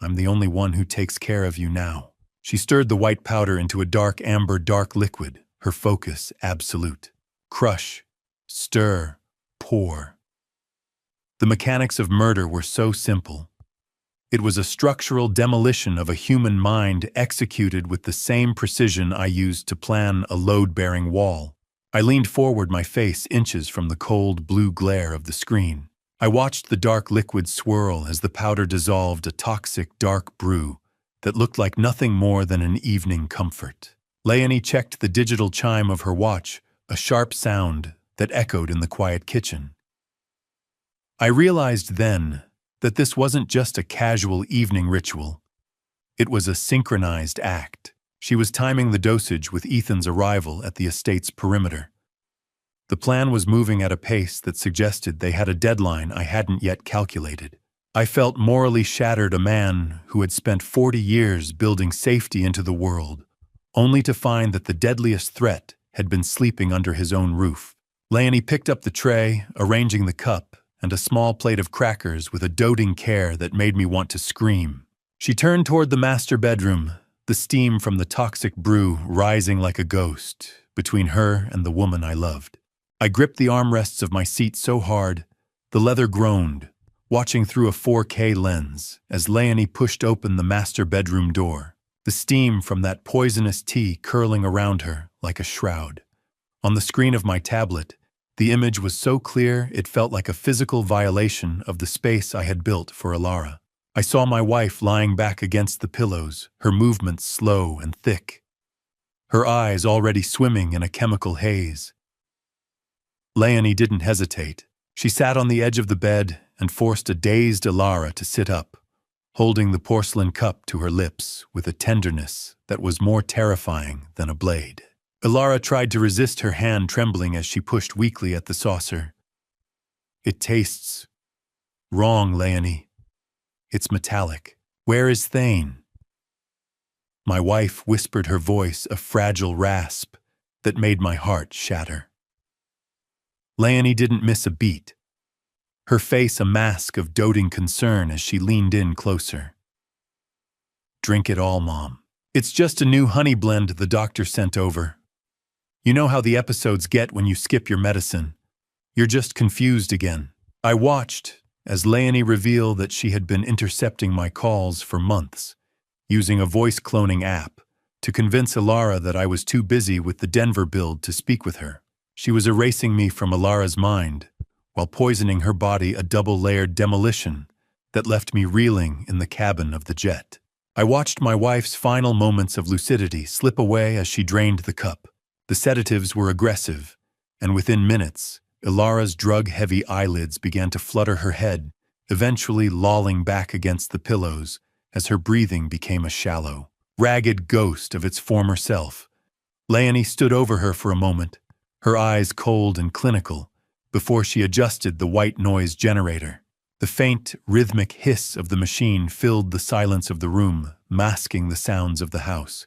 "I'm the only one who takes care of you now." She stirred the white powder into a dark amber liquid, her focus absolute. Crush, stir, pour. The mechanics of murder were so simple. It was a structural demolition of a human mind executed with the same precision I used to plan a load-bearing wall. I leaned forward, my face inches from the cold blue glare of the screen. I watched the dark liquid swirl as the powder dissolved, a toxic dark brew that looked like nothing more than an evening comfort. Leonie checked the digital chime of her watch, a sharp sound that echoed in the quiet kitchen. I realized then that this wasn't just a casual evening ritual. It was a synchronized act. She was timing the dosage with Ethan's arrival at the estate's perimeter. The plan was moving at a pace that suggested they had a deadline I hadn't yet calculated. I felt morally shattered, a man who had spent 40 years building safety into the world, only to find that the deadliest threat had been sleeping under his own roof. Leonie picked up the tray, arranging the cup and a small plate of crackers with a doting care that made me want to scream. She turned toward the master bedroom, the steam from the toxic brew rising like a ghost between her and the woman I loved. I gripped the armrests of my seat so hard, the leather groaned, watching through a 4K lens as Leonie pushed open the master bedroom door, the steam from that poisonous tea curling around her like a shroud. On the screen of my tablet, the image was so clear it felt like a physical violation of the space I had built for Ilara. I saw my wife lying back against the pillows, her movements slow and thick, her eyes already swimming in a chemical haze. Leonie didn't hesitate. She sat on the edge of the bed and forced a dazed Ilara to sit up, holding the porcelain cup to her lips with a tenderness that was more terrifying than a blade. Ilara tried to resist, her hand trembling as she pushed weakly at the saucer. "It tastes wrong, Leonie. It's metallic. Where is Thane?" My wife whispered, her voice a fragile rasp that made my heart shatter. Leonie didn't miss a beat, her face a mask of doting concern as she leaned in closer. "Drink it all, Mom. It's just a new honey blend the doctor sent over. You know how the episodes get when you skip your medicine. You're just confused again. I watched as Leonie revealed that she had been intercepting my calls for months, using a voice cloning app to convince Ilara that I was too busy with the Denver build to speak with her. She was erasing me from Ilara's mind, while poisoning her body a double-layered demolition that left me reeling in the cabin of the jet. I watched my wife's final moments of lucidity slip away as she drained the cup. The sedatives were aggressive, and within minutes, Ilara's drug-heavy eyelids began to flutter her head, eventually lolling back against the pillows as her breathing became a shallow, ragged ghost of its former self. Leonie stood over her for a moment, her eyes cold and clinical, before she adjusted the white noise generator. The faint, rhythmic hiss of the machine filled the silence of the room, masking the sounds of the house.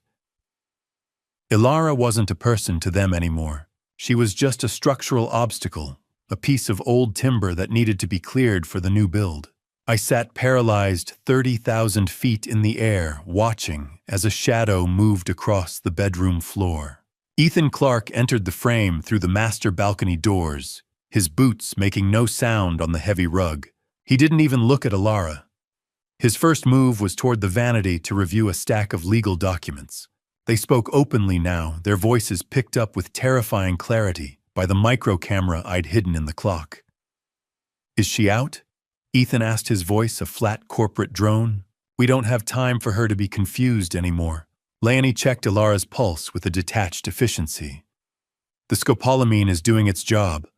Ilara wasn't a person to them anymore. She was just a structural obstacle, a piece of old timber that needed to be cleared for the new build. I sat paralyzed 30,000 feet in the air, watching as a shadow moved across the bedroom floor. Ethan Clark entered the frame through the master balcony doors, his boots making no sound on the heavy rug. He didn't even look at Ilara. His first move was toward the vanity to review a stack of legal documents. They spoke openly now, their voices picked up with terrifying clarity by the micro camera I'd hidden in the clock. "Is she out?" Ethan asked, his voice a flat corporate drone. "We don't have time for her to be confused anymore." Leonie checked Ilara's pulse with a detached efficiency. "The scopolamine is doing its job.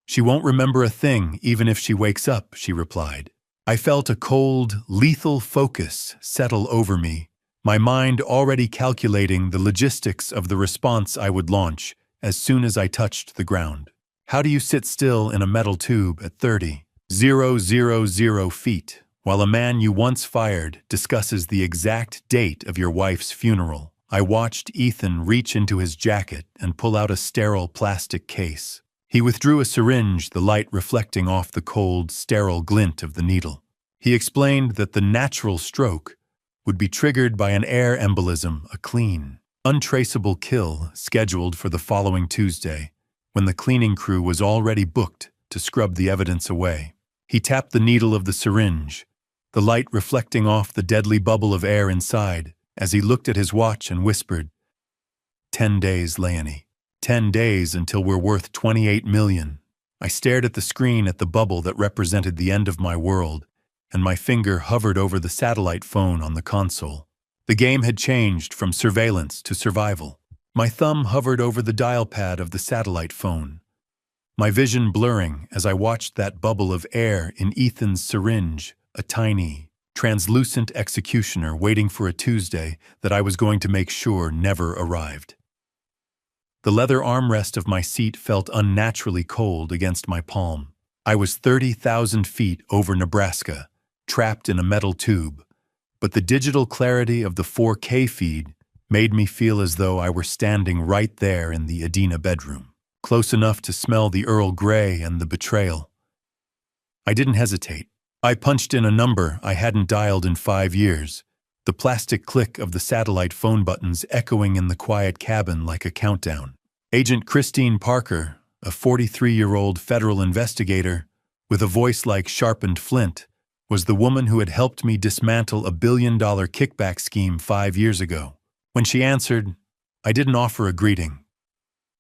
She won't remember a thing even if she wakes up," she replied. I felt a cold, lethal focus settle over me, my mind already calculating the logistics of the response I would launch as soon as I touched the ground. How do you sit still in a metal tube at 30,000 feet, while a man you once fired discusses the exact date of your wife's funeral? I watched Ethan reach into his jacket and pull out a sterile plastic case. He withdrew a syringe, the light reflecting off the cold, sterile glint of the needle. He explained that the natural stroke would be triggered by an air embolism, a clean, untraceable kill scheduled for the following Tuesday, when the cleaning crew was already booked to scrub the evidence away. He tapped the needle of the syringe, the light reflecting off the deadly bubble of air inside, as he looked at his watch and whispered, 10 days, Leonie. 10 days until we're worth 28 million. I stared at the screen at the bubble that represented the end of my world, and my finger hovered over the satellite phone on the console. The game had changed from surveillance to survival. My thumb hovered over the dial pad of the satellite phone, my vision blurring as I watched that bubble of air in Ethan's syringe, a tiny, translucent executioner waiting for a Tuesday that I was going to make sure never arrived. The leather armrest of my seat felt unnaturally cold against my palm. I was 30,000 feet over Nebraska, trapped in a metal tube, but the digital clarity of the 4K feed made me feel as though I were standing right there in the Adina bedroom, close enough to smell the Earl Grey and the betrayal. I didn't hesitate. I punched in a number I hadn't dialed in 5 years, the plastic click of the satellite phone buttons echoing in the quiet cabin like a countdown. Agent Christine Parker, a 43-year-old federal investigator with a voice like sharpened flint, was the woman who had helped me dismantle a billion-dollar kickback scheme 5 years ago. When she answered, I didn't offer a greeting.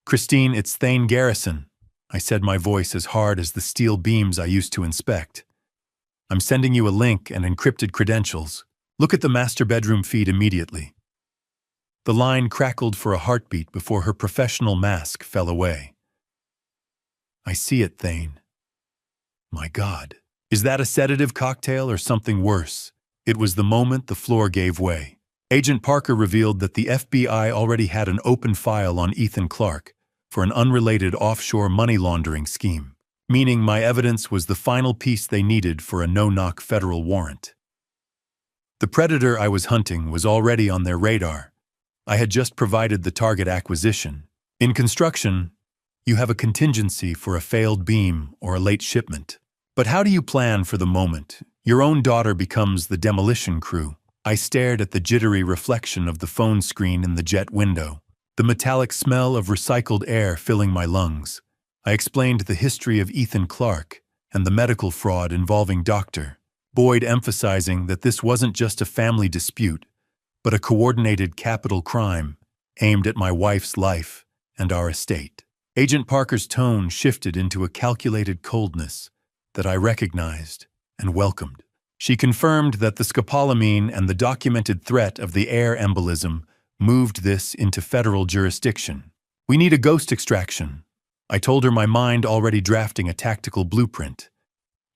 "Christine, it's Thane Garrison," I said, my voice as hard as the steel beams I used to inspect. "I'm sending you a link and encrypted credentials. Look at the master bedroom feed immediately." The line crackled for a heartbeat before her professional mask fell away. "I see it, Thane." My God. Is that a sedative cocktail or something worse? It was the moment the floor gave way. Agent Parker revealed that the FBI already had an open file on Ethan Clark for an unrelated offshore money laundering scheme, meaning my evidence was the final piece they needed for a no-knock federal warrant. The predator I was hunting was already on their radar. I had just provided the target acquisition. In construction, you have a contingency for a failed beam or a late shipment. But how do you plan for the moment your own daughter becomes the demolition crew? I stared at the jittery reflection of the phone screen in the jet window, the metallic smell of recycled air filling my lungs. I explained the history of Ethan Clark and the medical fraud involving Dr. Boyd, emphasizing that this wasn't just a family dispute, but a coordinated capital crime aimed at my wife's life and our estate. Agent Parker's tone shifted into a calculated coldness that I recognized and welcomed. She confirmed that the scopolamine and the documented threat of the air embolism moved this into federal jurisdiction. We need a ghost extraction. I told her, my mind already drafting a tactical blueprint.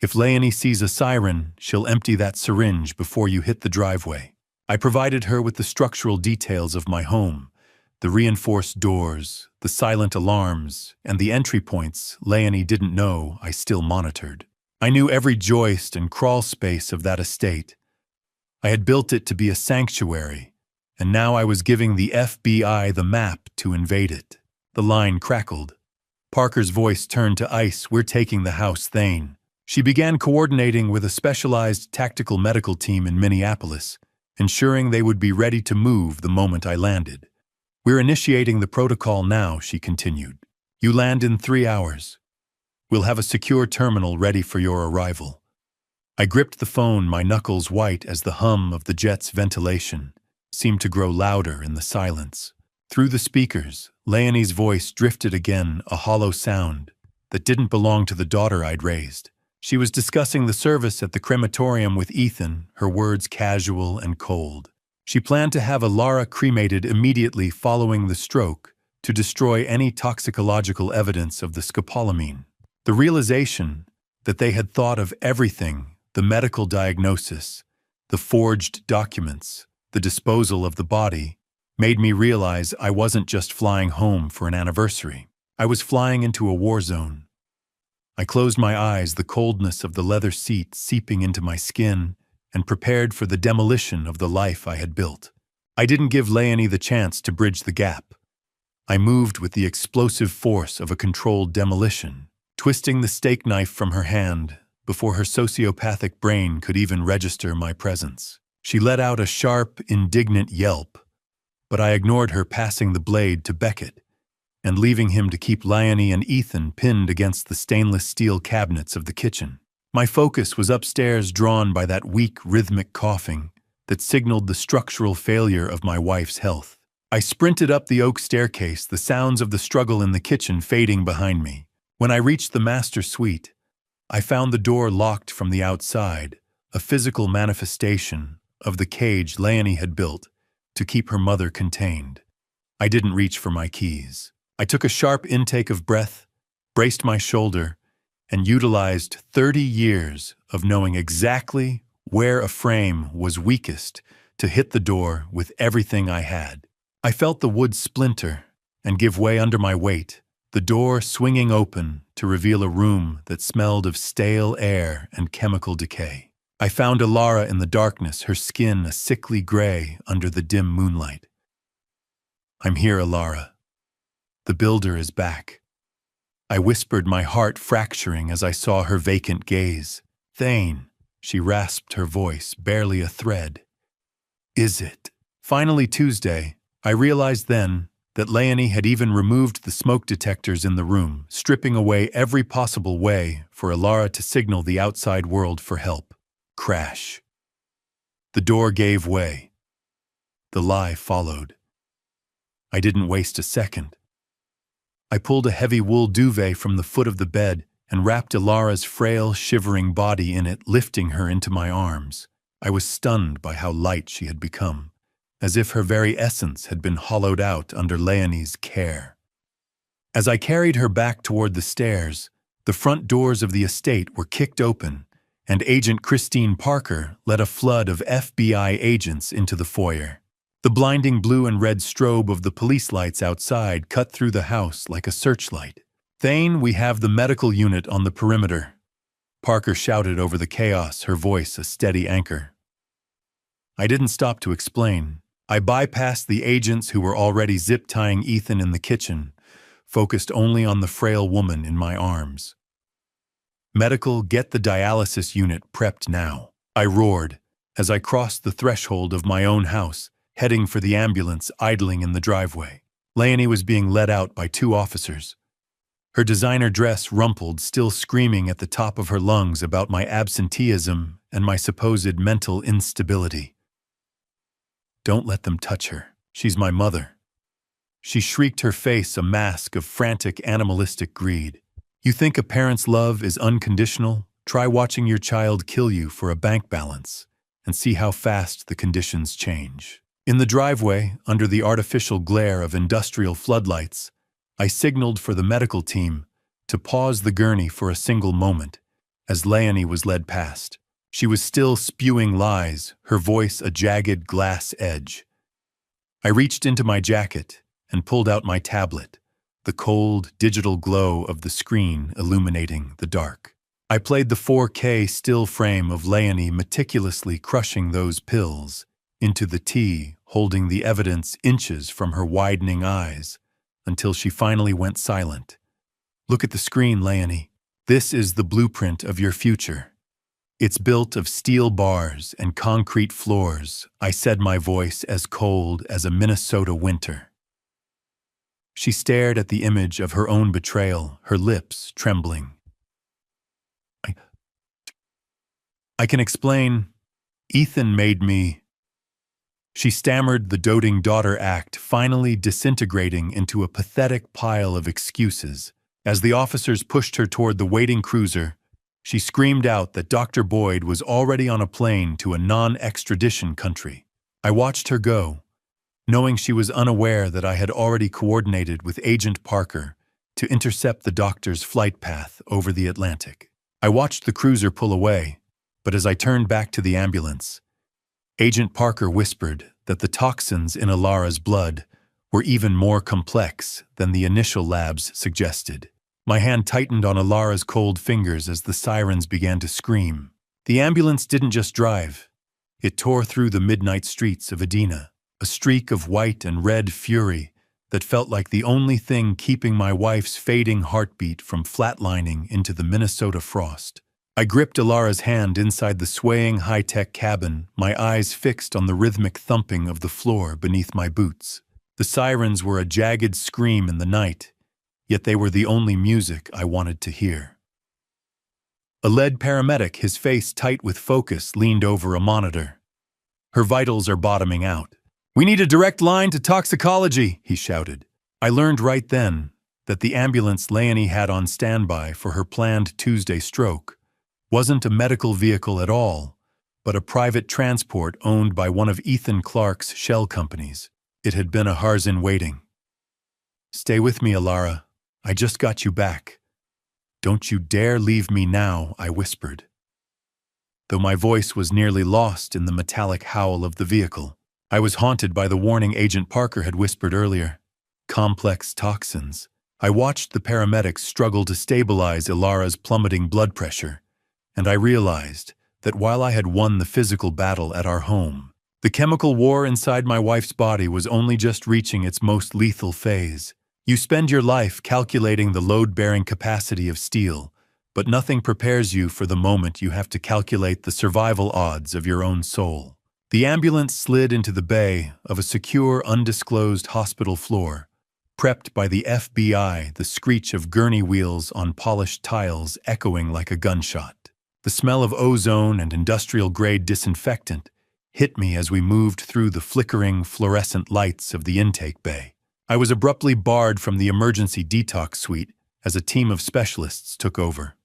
If Leonie sees a siren, she'll empty that syringe before you hit the driveway. I provided her with the structural details of my home, the reinforced doors, the silent alarms, and the entry points Leonie didn't know I still monitored. I knew every joist and crawl space of that estate. I had built it to be a sanctuary, and now I was giving the FBI the map to invade it. The line crackled. Parker's voice turned to ice. We're taking the house, Thane. She began coordinating with a specialized tactical medical team in Minneapolis, ensuring they would be ready to move the moment I landed. We're initiating the protocol now, she continued. You land in 3 hours. We'll have a secure terminal ready for your arrival. I gripped the phone, my knuckles white as the hum of the jet's ventilation seemed to grow louder in the silence. Through the speakers, Leonie's voice drifted again, a hollow sound that didn't belong to the daughter I'd raised. She was discussing the service at the crematorium with Ethan, her words casual and cold. She planned to have Lara cremated immediately following the stroke to destroy any toxicological evidence of the scopolamine. The realization that they had thought of everything, the medical diagnosis, the forged documents, the disposal of the body, made me realize I wasn't just flying home for an anniversary. I was flying into a war zone. I closed my eyes, the coldness of the leather seat seeping into my skin, and prepared for the demolition of the life I had built. I didn't give Leonie the chance to bridge the gap. I moved with the explosive force of a controlled demolition, twisting the steak knife from her hand before her sociopathic brain could even register my presence. She let out a sharp, indignant yelp, but I ignored her, passing the blade to Beckett and leaving him to keep Leonie and Ethan pinned against the stainless steel cabinets of the kitchen. My focus was upstairs, drawn by that weak, rhythmic coughing that signaled the structural failure of my wife's health. I sprinted up the oak staircase, the sounds of the struggle in the kitchen fading behind me. When I reached the master suite, I found the door locked from the outside, a physical manifestation of the cage Leonie had built to keep her mother contained. I didn't reach for my keys. I took a sharp intake of breath, braced my shoulder, and utilized 30 years of knowing exactly where a frame was weakest to hit the door with everything I had. I felt the wood splinter and give way under my weight, the door swinging open to reveal a room that smelled of stale air and chemical decay. I found Alara in the darkness, her skin a sickly gray under the dim moonlight. I'm here, Alara. The builder is back. I whispered, my heart fracturing as I saw her vacant gaze. Thane, she rasped her voice, barely a thread. Is it? Finally Tuesday, I realized then that Leonie had even removed the smoke detectors in the room, stripping away every possible way for Alara to signal the outside world for help. Crash. The door gave way. The lie followed. I didn't waste a second. I pulled a heavy wool duvet from the foot of the bed and wrapped Alara's frail, shivering body in it, lifting her into my arms. I was stunned by how light she had become, as if her very essence had been hollowed out under Leonie's care. As I carried her back toward the stairs, the front doors of the estate were kicked open, and Agent Christine Parker led a flood of FBI agents into the foyer. The blinding blue and red strobe of the police lights outside cut through the house like a searchlight. Thane, we have the medical unit on the perimeter, Parker shouted over the chaos, her voice a steady anchor. I didn't stop to explain. I bypassed the agents who were already zip-tying Ethan in the kitchen, focused only on the frail woman in my arms. Medical, get the dialysis unit prepped now, I roared, as I crossed the threshold of my own house, heading for the ambulance idling in the driveway. Leonie was being led out by two officers. Her designer dress rumpled, still screaming at the top of her lungs about my absenteeism and my supposed mental instability. "Don't let them touch her. She's my mother." She shrieked, her face a mask of frantic animalistic greed. "You think a parent's love is unconditional? Try watching your child kill you for a bank balance and see how fast the conditions change." In the driveway, under the artificial glare of industrial floodlights, I signaled for the medical team to pause the gurney for a single moment as Leonie was led past. She was still spewing lies, her voice a jagged glass edge. I reached into my jacket and pulled out my tablet, the cold, digital glow of the screen illuminating the dark. I played the 4K still frame of Leonie meticulously crushing those pills into the tea, holding the evidence inches from her widening eyes, until she finally went silent. "Look at the screen, Leonie. This is the blueprint of your future. It's built of steel bars and concrete floors," I said, my voice as cold as a Minnesota winter. She stared at the image of her own betrayal, her lips trembling. I can explain. Ethan made me. She stammered, the doting daughter act finally disintegrating into a pathetic pile of excuses. As the officers pushed her toward the waiting cruiser, she screamed out that Dr. Boyd was already on a plane to a non-extradition country. I watched her go, knowing she was unaware that I had already coordinated with Agent Parker to intercept the doctor's flight path over the Atlantic. I watched the cruiser pull away, but as I turned back to the ambulance, Agent Parker whispered that the toxins in Alara's blood were even more complex than the initial labs suggested. My hand tightened on Alara's cold fingers as the sirens began to scream. The ambulance didn't just drive. It tore through the midnight streets of Edina, a streak of white and red fury that felt like the only thing keeping my wife's fading heartbeat from flatlining into the Minnesota frost. I gripped Alara's hand inside the swaying high-tech cabin, my eyes fixed on the rhythmic thumping of the floor beneath my boots. The sirens were a jagged scream in the night, yet they were the only music I wanted to hear. A lead paramedic, his face tight with focus, leaned over a monitor. "Her vitals are bottoming out. We need a direct line to toxicology," he shouted. I learned right then that the ambulance Leonie had on standby for her planned Tuesday stroke wasn't a medical vehicle at all, but a private transport owned by one of Ethan Clark's shell companies. It had been a hearse in waiting. "Stay with me, Alara. I just got you back. Don't you dare leave me now," I whispered, though my voice was nearly lost in the metallic howl of the vehicle. I was haunted by the warning Agent Parker had whispered earlier. Complex toxins. I watched the paramedics struggle to stabilize Alara's plummeting blood pressure, and I realized that while I had won the physical battle at our home, the chemical war inside my wife's body was only just reaching its most lethal phase. You spend your life calculating the load-bearing capacity of steel, but nothing prepares you for the moment you have to calculate the survival odds of your own soul. The ambulance slid into the bay of a secure, undisclosed hospital floor, prepped by the FBI, the screech of gurney wheels on polished tiles echoing like a gunshot. The smell of ozone and industrial-grade disinfectant hit me as we moved through the flickering, fluorescent lights of the intake bay. I was abruptly barred from the emergency detox suite as a team of specialists took over.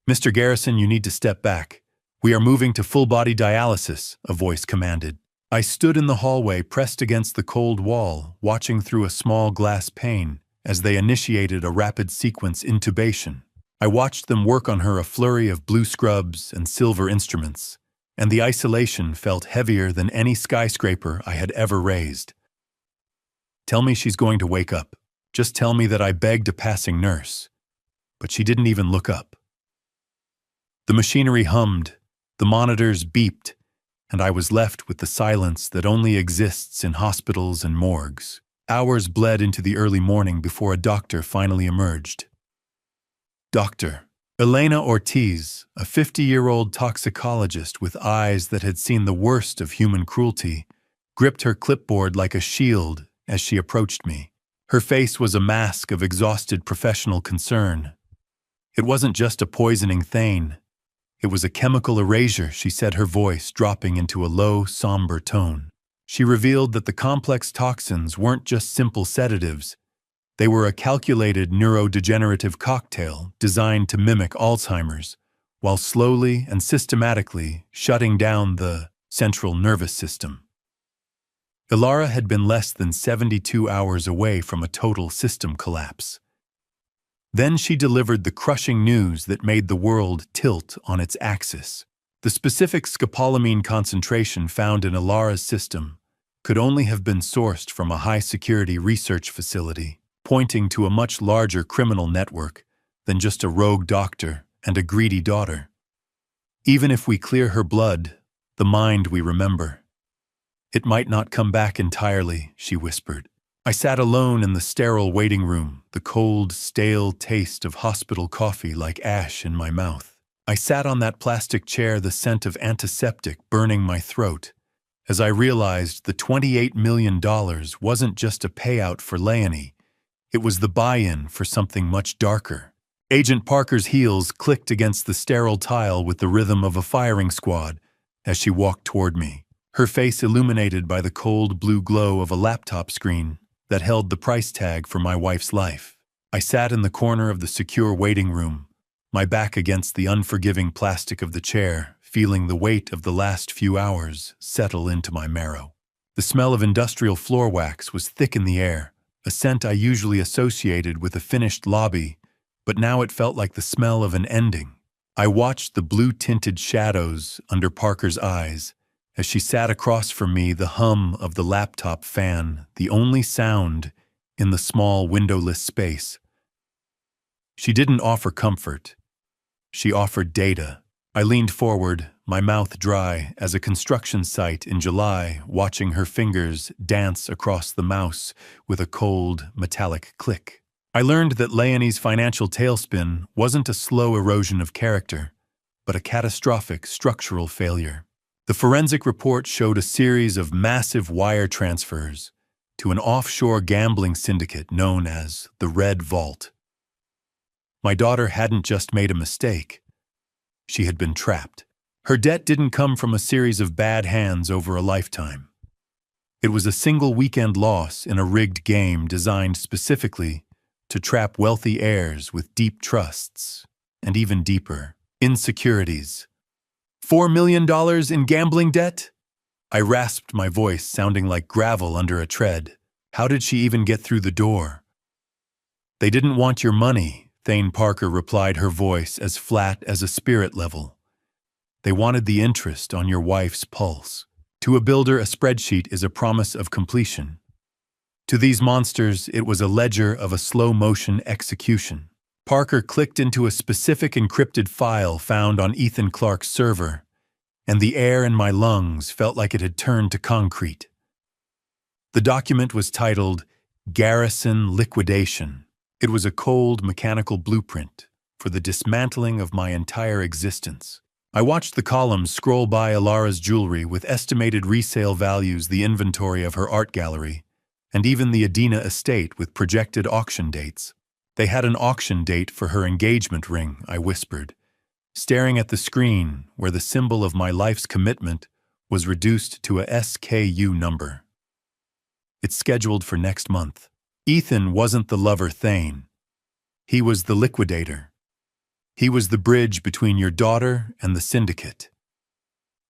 "Mr. Garrison, you need to step back. We are moving to full-body dialysis," a voice commanded. I stood in the hallway pressed against the cold wall, watching through a small glass pane as they initiated a rapid sequence intubation. I watched them work on her, a flurry of blue scrubs and silver instruments, and the isolation felt heavier than any skyscraper I had ever raised. "Tell me she's going to wake up. Just tell me that," I begged a passing nurse. But she didn't even look up. The machinery hummed, the monitors beeped, and I was left with the silence that only exists in hospitals and morgues. Hours bled into the early morning before a doctor finally emerged. "Doctor," Elena Ortiz, a 50-year-old toxicologist with eyes that had seen the worst of human cruelty, gripped her clipboard like a shield as she approached me. Her face was a mask of exhausted professional concern. It wasn't just a poisoning thane. It was a chemical erasure, she said, her voice dropping into a low, somber tone. She revealed that the complex toxins weren't just simple sedatives. They were a calculated neurodegenerative cocktail designed to mimic Alzheimer's, while slowly and systematically shutting down the central nervous system. Ilara had been less than 72 hours away from a total system collapse. Then she delivered the crushing news that made the world tilt on its axis. The specific scopolamine concentration found in Ilara's system could only have been sourced from a high-security research facility, pointing to a much larger criminal network than just a rogue doctor and a greedy daughter. Even if we clear her blood, the mind we remember, it might not come back entirely, she whispered. I sat alone in the sterile waiting room, the cold, stale taste of hospital coffee like ash in my mouth. I sat on that plastic chair, the scent of antiseptic burning my throat, as I realized the $28 million wasn't just a payout for Leonie. It was the buy-in for something much darker. Agent Parker's heels clicked against the sterile tile with the rhythm of a firing squad as she walked toward me, her face illuminated by the cold blue glow of a laptop screen that held the price tag for my wife's life. I sat in the corner of the secure waiting room, my back against the unforgiving plastic of the chair, feeling the weight of the last few hours settle into my marrow. The smell of industrial floor wax was thick in the air, a scent I usually associated with a finished lobby, but now it felt like the smell of an ending. I watched the blue-tinted shadows under Parker's eyes, as she sat across from me, the hum of the laptop fan, the only sound in the small windowless space. She didn't offer comfort. She offered data. I leaned forward, my mouth dry as a construction site in July, watching her fingers dance across the mouse with a cold, metallic click. I learned that Leonie's financial tailspin wasn't a slow erosion of character, but a catastrophic structural failure. The forensic report showed a series of massive wire transfers to an offshore gambling syndicate known as the Red Vault. My daughter hadn't just made a mistake. She had been trapped. Her debt didn't come from a series of bad hands over a lifetime. It was a single weekend loss in a rigged game designed specifically to trap wealthy heirs with deep trusts and even deeper insecurities. $4 million in gambling debt? I rasped, my voice sounding like gravel under a tread. How did she even get through the door? They didn't want your money, Thane Parker replied, her voice as flat as a spirit level. They wanted the interest on your wife's pulse. To a builder, a spreadsheet is a promise of completion. To these monsters, it was a ledger of a slow-motion execution. Parker clicked into a specific encrypted file found on Ethan Clark's server, and the air in my lungs felt like it had turned to concrete. The document was titled Garrison Liquidation. It was a cold, mechanical blueprint for the dismantling of my entire existence. I watched the columns scroll by Ilara's jewelry with estimated resale values, the inventory of her art gallery, and even the Adina estate with projected auction dates. They had an auction date for her engagement ring, I whispered, staring at the screen where the symbol of my life's commitment was reduced to a SKU number. It's scheduled for next month. Ethan wasn't the lover Thane. He was the liquidator. He was the bridge between your daughter and the syndicate.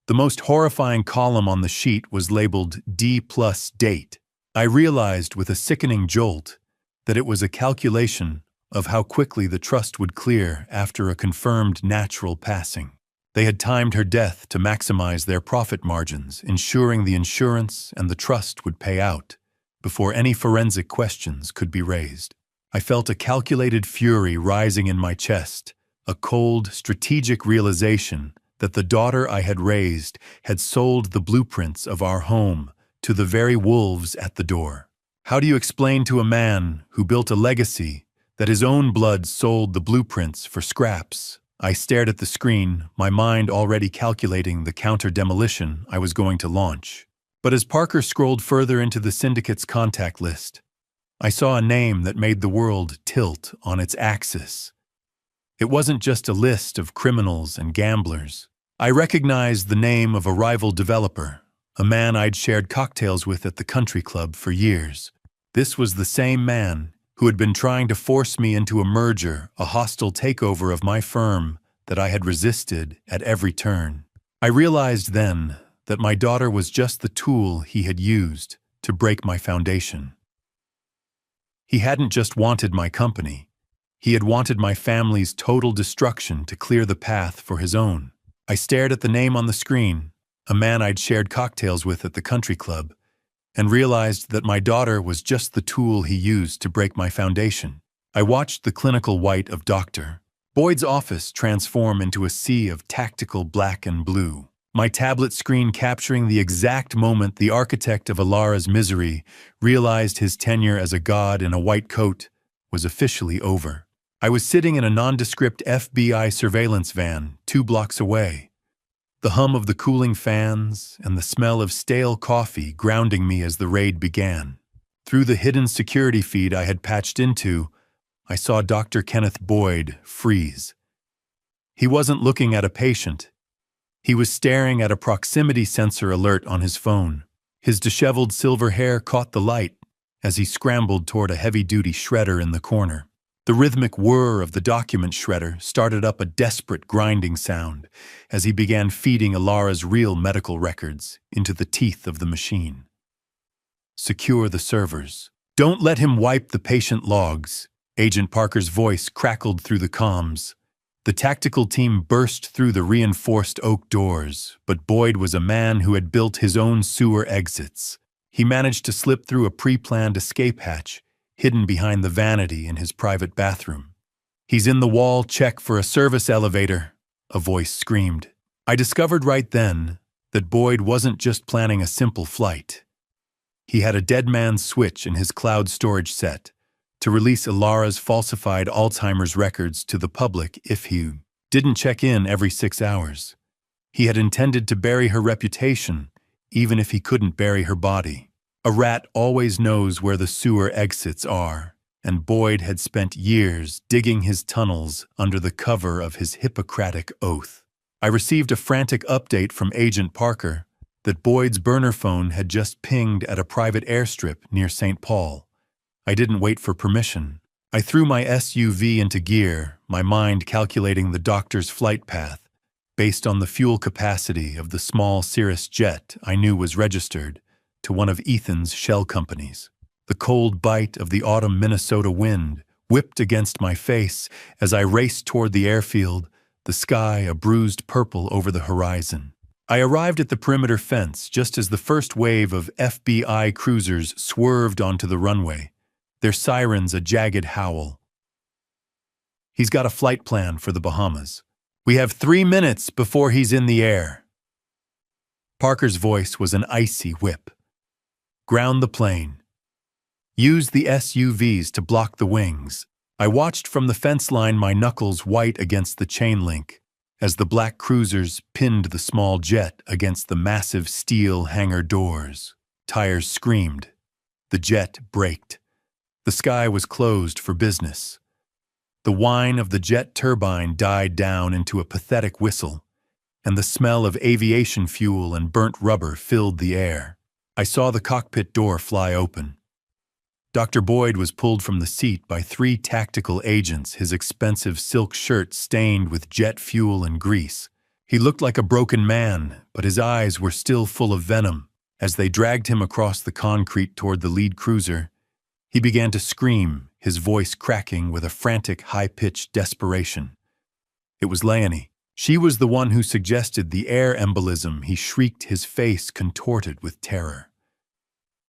The most horrifying column on the sheet was labeled D+date. I realized with a sickening jolt that it was a calculation of how quickly the trust would clear after a confirmed natural passing. They had timed her death to maximize their profit margins, ensuring the insurance and the trust would pay out before any forensic questions could be raised. I felt a calculated fury rising in my chest, a cold, strategic realization that the daughter I had raised had sold the blueprints of our home to the very wolves at the door. How do you explain to a man who built a legacy that his own blood sold the blueprints for scraps. I stared at the screen, my mind already calculating the counter-demolition I was going to launch. But as Parker scrolled further into the syndicate's contact list, I saw a name that made the world tilt on its axis. It wasn't just a list of criminals and gamblers. I recognized the name of a rival developer, a man I'd shared cocktails with at the country club for years. This was the same man who had been trying to force me into a merger, a hostile takeover of my firm that I had resisted at every turn. I realized then that my daughter was just the tool he had used to break my foundation. He hadn't just wanted my company. He had wanted my family's total destruction to clear the path for his own. I stared at the name on the screen, a man I'd shared cocktails with at the country club, and realized that my daughter was just the tool he used to break my foundation. I watched the clinical white of Dr. Boyd's office transform into a sea of tactical black and blue, my tablet screen capturing the exact moment the architect of Alara's misery realized his tenure as a god in a white coat was officially over. I was sitting in a nondescript FBI surveillance van 2 blocks away, the hum of the cooling fans and the smell of stale coffee grounding me as the raid began. Through the hidden security feed I had patched into, I saw Dr. Kenneth Boyd freeze. He wasn't looking at a patient. He was staring at a proximity sensor alert on his phone. His disheveled silver hair caught the light as he scrambled toward a heavy-duty shredder in the corner. The rhythmic whir of the document shredder started up a desperate grinding sound as he began feeding Alara's real medical records into the teeth of the machine. Secure the servers. Don't let him wipe the patient logs. Agent Parker's voice crackled through the comms. The tactical team burst through the reinforced oak doors, but Boyd was a man who had built his own sewer exits. He managed to slip through a pre-planned escape hatch, hidden behind the vanity in his private bathroom. "He's in the wall, check for a service elevator," a voice screamed. I discovered right then that Boyd wasn't just planning a simple flight. He had a dead man's switch in his cloud storage set to release Alara's falsified Alzheimer's records to the public if he didn't check in every 6 hours. He had intended to bury her reputation, even if he couldn't bury her body. A rat always knows where the sewer exits are, and Boyd had spent years digging his tunnels under the cover of his Hippocratic oath. I received a frantic update from Agent Parker that Boyd's burner phone had just pinged at a private airstrip near St. Paul. I didn't wait for permission. I threw my SUV into gear, my mind calculating the doctor's flight path based on the fuel capacity of the small Cirrus jet I knew was registered to one of Ethan's shell companies. The cold bite of the autumn Minnesota wind whipped against my face as I raced toward the airfield, the sky a bruised purple over the horizon. I arrived at the perimeter fence just as the first wave of FBI cruisers swerved onto the runway, their sirens a jagged howl. "He's got a flight plan for the Bahamas. We have 3 minutes before he's in the air." Parker's voice was an icy whip. "Ground the plane. Use the SUVs to block the wings." I watched from the fence line, my knuckles white against the chain link, as the black cruisers pinned the small jet against the massive steel hangar doors. Tires screamed. The jet braked. The sky was closed for business. The whine of the jet turbine died down into a pathetic whistle, and the smell of aviation fuel and burnt rubber filled the air. I saw the cockpit door fly open. Dr. Boyd was pulled from the seat by 3 tactical agents, his expensive silk shirt stained with jet fuel and grease. He looked like a broken man, but his eyes were still full of venom. As they dragged him across the concrete toward the lead cruiser, he began to scream, his voice cracking with a frantic, high-pitched desperation. It was Leonie. She was the one who suggested the air embolism. He shrieked, his face contorted with terror.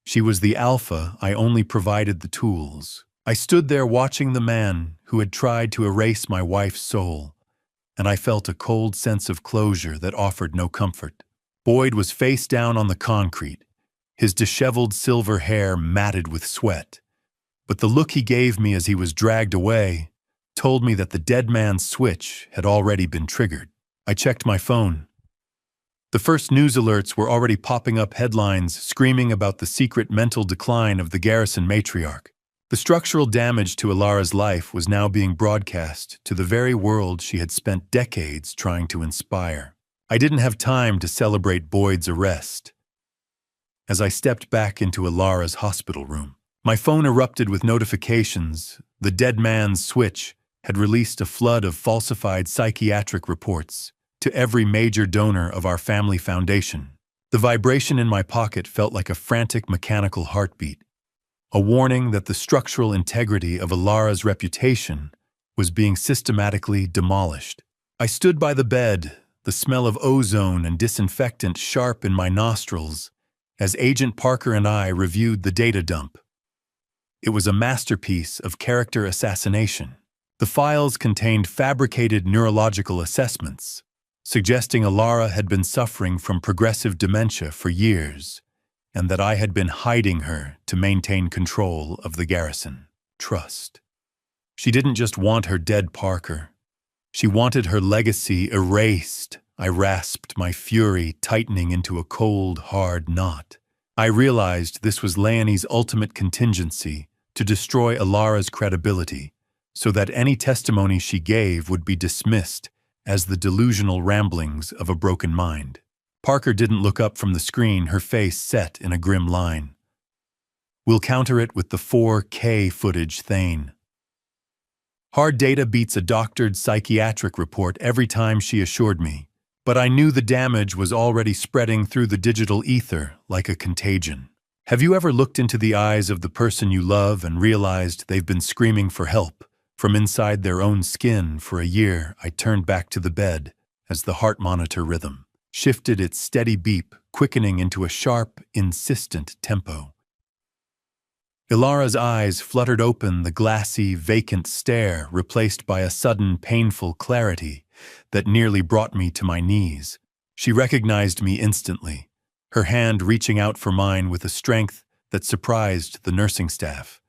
She was the alpha. I only provided the tools. I stood there watching the man who had tried to erase my wife's soul, and I felt a cold sense of closure that offered no comfort. Boyd was face down on the concrete, his disheveled silver hair matted with sweat. But the look he gave me as he was dragged away told me that the dead man's switch had already been triggered. I checked my phone. The first news alerts were already popping up, headlines screaming about the secret mental decline of the Garrison matriarch. The structural damage to Ilara's life was now being broadcast to the very world she had spent decades trying to inspire. I didn't have time to celebrate Boyd's arrest. As I stepped back into Ilara's hospital room, my phone erupted with notifications. The dead man's switch had released a flood of falsified psychiatric reports to every major donor of our family foundation. The vibration in my pocket felt like a frantic mechanical heartbeat, a warning that the structural integrity of Ilara's reputation was being systematically demolished. I stood by the bed, the smell of ozone and disinfectant sharp in my nostrils, as Agent Parker and I reviewed the data dump. It was a masterpiece of character assassination. The files contained fabricated neurological assessments, suggesting Ilara had been suffering from progressive dementia for years, and that I had been hiding her to maintain control of the Garrison. Trust. She didn't just want her dead Parker. She wanted her legacy erased. I rasped, my fury tightening into a cold, hard knot. I realized this was Leonie's ultimate contingency to destroy Ilara's credibility, so that any testimony she gave would be dismissed as the delusional ramblings of a broken mind. Parker didn't look up from the screen, her face set in a grim line. We'll counter it with the 4K footage, Thane. Hard data beats a doctored psychiatric report every time, she assured me, but I knew the damage was already spreading through the digital ether like a contagion. Have you ever looked into the eyes of the person you love and realized they've been screaming for help from inside their own skin for a year? I turned back to the bed as the heart monitor rhythm shifted its steady beep, quickening into a sharp, insistent tempo. Ilara's eyes fluttered open, the glassy, vacant stare replaced by a sudden, painful clarity that nearly brought me to my knees. She recognized me instantly, her hand reaching out for mine with a strength that surprised the nursing staff.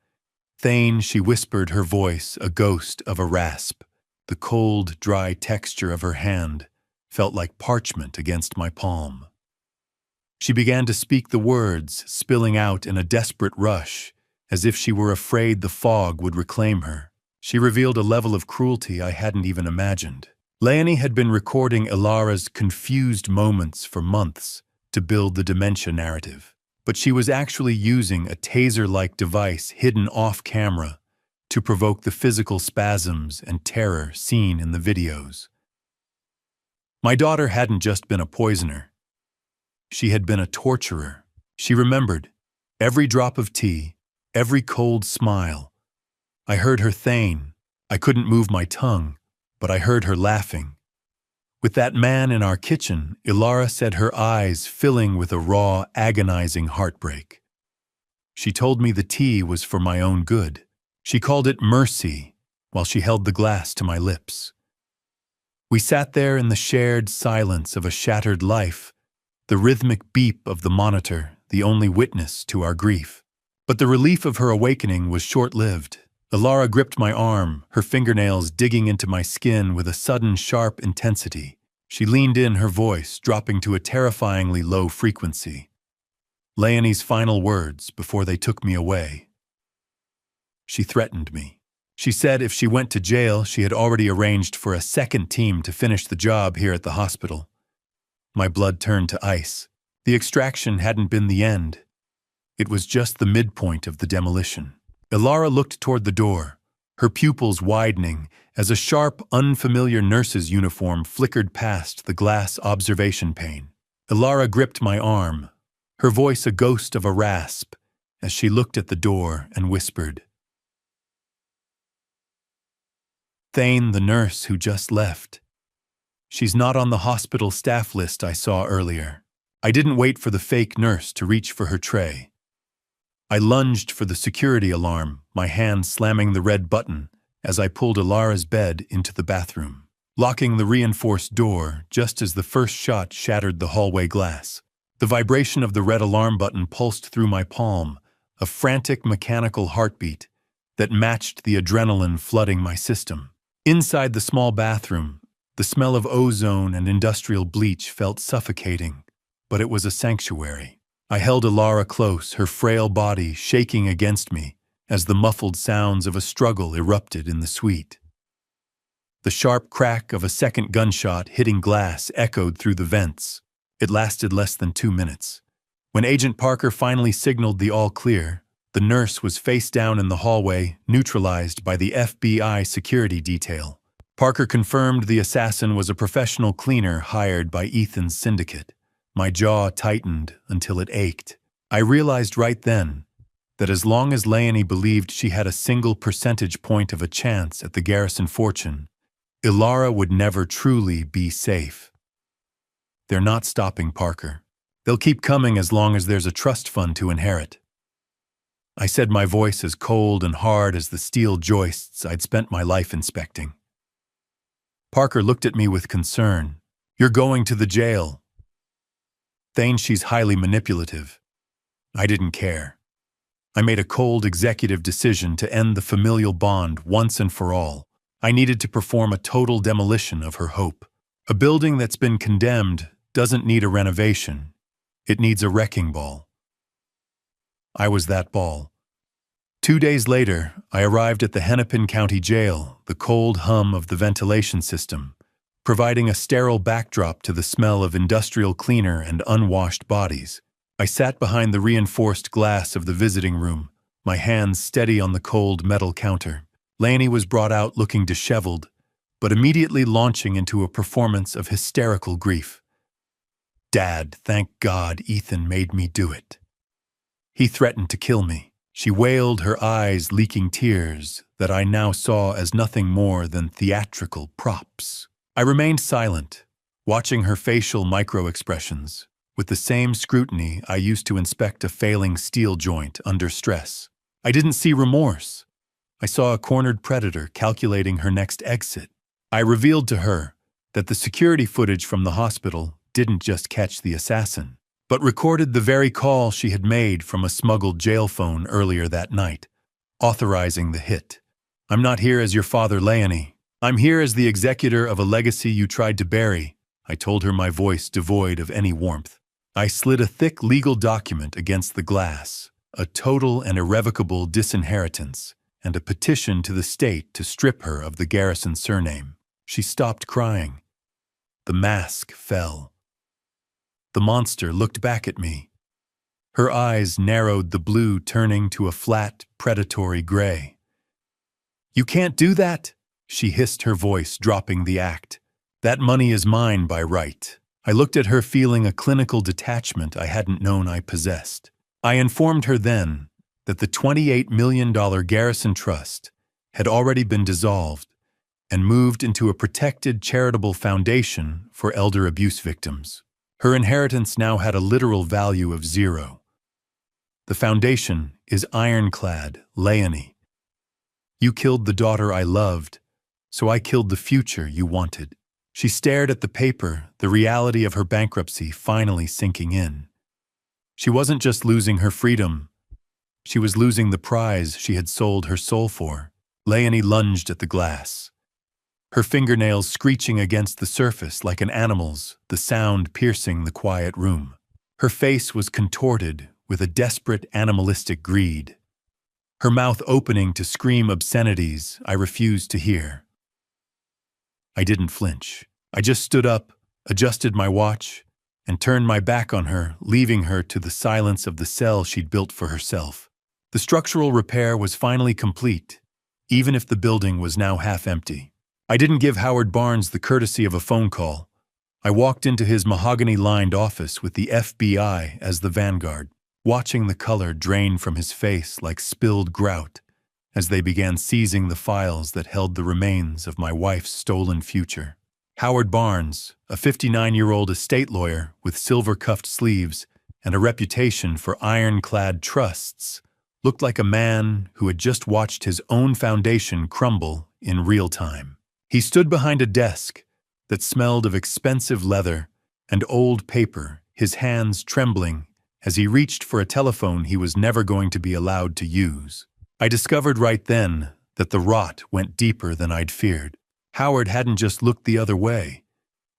Thane, she whispered, her voice a ghost of a rasp. The cold, dry texture of her hand felt like parchment against my palm. She began to speak the words, spilling out in a desperate rush, as if she were afraid the fog would reclaim her. She revealed a level of cruelty I hadn't even imagined. Leonie had been recording Ilara's confused moments for months to build the dementia narrative, but she was actually using a taser-like device hidden off-camera to provoke the physical spasms and terror seen in the videos. My daughter hadn't just been a poisoner. She had been a torturer. She remembered every drop of tea, every cold smile. I heard her Thane. I couldn't move my tongue, but I heard her laughing. With that man in our kitchen, Ilara said, her eyes filling with a raw, agonizing heartbreak. She told me the tea was for my own good. She called it mercy while she held the glass to my lips. We sat there in the shared silence of a shattered life, the rhythmic beep of the monitor, the only witness to our grief. But the relief of her awakening was short-lived. Ilara gripped my arm, her fingernails digging into my skin with a sudden sharp intensity. She leaned in, her voice dropping to a terrifyingly low frequency. Leonie's final words before they took me away. She threatened me. She said if she went to jail, she had already arranged for a second team to finish the job here at the hospital. My blood turned to ice. The extraction hadn't been the end. It was just the midpoint of the demolition. Ilara looked toward the door, her pupils widening as a sharp, unfamiliar nurse's uniform flickered past the glass observation pane. Ilara gripped my arm, her voice a ghost of a rasp, as she looked at the door and whispered, Thane, the nurse who just left. She's not on the hospital staff list I saw earlier. I didn't wait for the fake nurse to reach for her tray. I lunged for the security alarm, my hand slamming the red button as I pulled Ilara's bed into the bathroom, locking the reinforced door just as the first shot shattered the hallway glass. The vibration of the red alarm button pulsed through my palm, a frantic mechanical heartbeat that matched the adrenaline flooding my system. Inside the small bathroom, the smell of ozone and industrial bleach felt suffocating, but it was a sanctuary. I held Ilara close, her frail body shaking against me as the muffled sounds of a struggle erupted in the suite. The sharp crack of a second gunshot hitting glass echoed through the vents. It lasted less than 2 minutes. When Agent Parker finally signaled the all-clear, the nurse was face down in the hallway, neutralized by the FBI security detail. Parker confirmed the assassin was a professional cleaner hired by Ethan's syndicate. My jaw tightened until it ached. I realized right then that as long as Leonie believed she had a single percentage point of a chance at the Garrison fortune, Ilara would never truly be safe. They're not stopping Parker. They'll keep coming as long as there's a trust fund to inherit. I said, my voice as cold and hard as the steel joists I'd spent my life inspecting. Parker looked at me with concern. You're going to the jail. Thane, she's highly manipulative. I didn't care. I made a cold executive decision to end the familial bond once and for all. I needed to perform a total demolition of her hope. A building that's been condemned doesn't need a renovation. It needs a wrecking ball. I was that ball. 2 days later, I arrived at the Hennepin County Jail, the cold hum of the ventilation system, providing a sterile backdrop to the smell of industrial cleaner and unwashed bodies. I sat behind the reinforced glass of the visiting room, my hands steady on the cold metal counter. Leonie was brought out looking disheveled, but immediately launching into a performance of hysterical grief. Dad, thank God Ethan made me do it. He threatened to kill me. She wailed, her eyes leaking tears that I now saw as nothing more than theatrical props. I remained silent, watching her facial micro-expressions, with the same scrutiny I used to inspect a failing steel joint under stress. I didn't see remorse. I saw a cornered predator calculating her next exit. I revealed to her that the security footage from the hospital didn't just catch the assassin, but recorded the very call she had made from a smuggled jail phone earlier that night, authorizing the hit. I'm not here as your father, Leonie. I'm here as the executor of a legacy you tried to bury, I told her, my voice devoid of any warmth. I slid a thick legal document against the glass, a total and irrevocable disinheritance, and a petition to the state to strip her of the Garrison surname. She stopped crying. The mask fell. The monster looked back at me. Her eyes narrowed, the blue turning to a flat, predatory gray. You can't do that, she hissed, her voice dropping the act. That money is mine by right. I looked at her, feeling a clinical detachment I hadn't known I possessed. I informed her then that the $28 million Garrison Trust had already been dissolved and moved into a protected charitable foundation for elder abuse victims. Her inheritance now had a literal value of 0. The foundation is ironclad, Leonie. You killed the daughter I loved, so I killed the future you wanted. She stared at the paper, the reality of her bankruptcy finally sinking in. She wasn't just losing her freedom. She was losing the prize she had sold her soul for. Leonie lunged at the glass, her fingernails screeching against the surface like an animal's, the sound piercing the quiet room. Her face was contorted with a desperate animalistic greed, her mouth opening to scream obscenities I refused to hear. I didn't flinch. I just stood up, adjusted my watch, and turned my back on her, leaving her to the silence of the cell she'd built for herself. The structural repair was finally complete, even if the building was now half empty. I didn't give Howard Barnes the courtesy of a phone call. I walked into his mahogany-lined office with the FBI as the vanguard, watching the color drain from his face like spilled grout as they began seizing the files that held the remains of my wife's stolen future. Howard Barnes, a 59-year-old estate lawyer with silver-cuffed sleeves and a reputation for ironclad trusts, looked like a man who had just watched his own foundation crumble in real time. He stood behind a desk that smelled of expensive leather and old paper, his hands trembling as he reached for a telephone he was never going to be allowed to use. I discovered right then that the rot went deeper than I'd feared. Howard hadn't just looked the other way.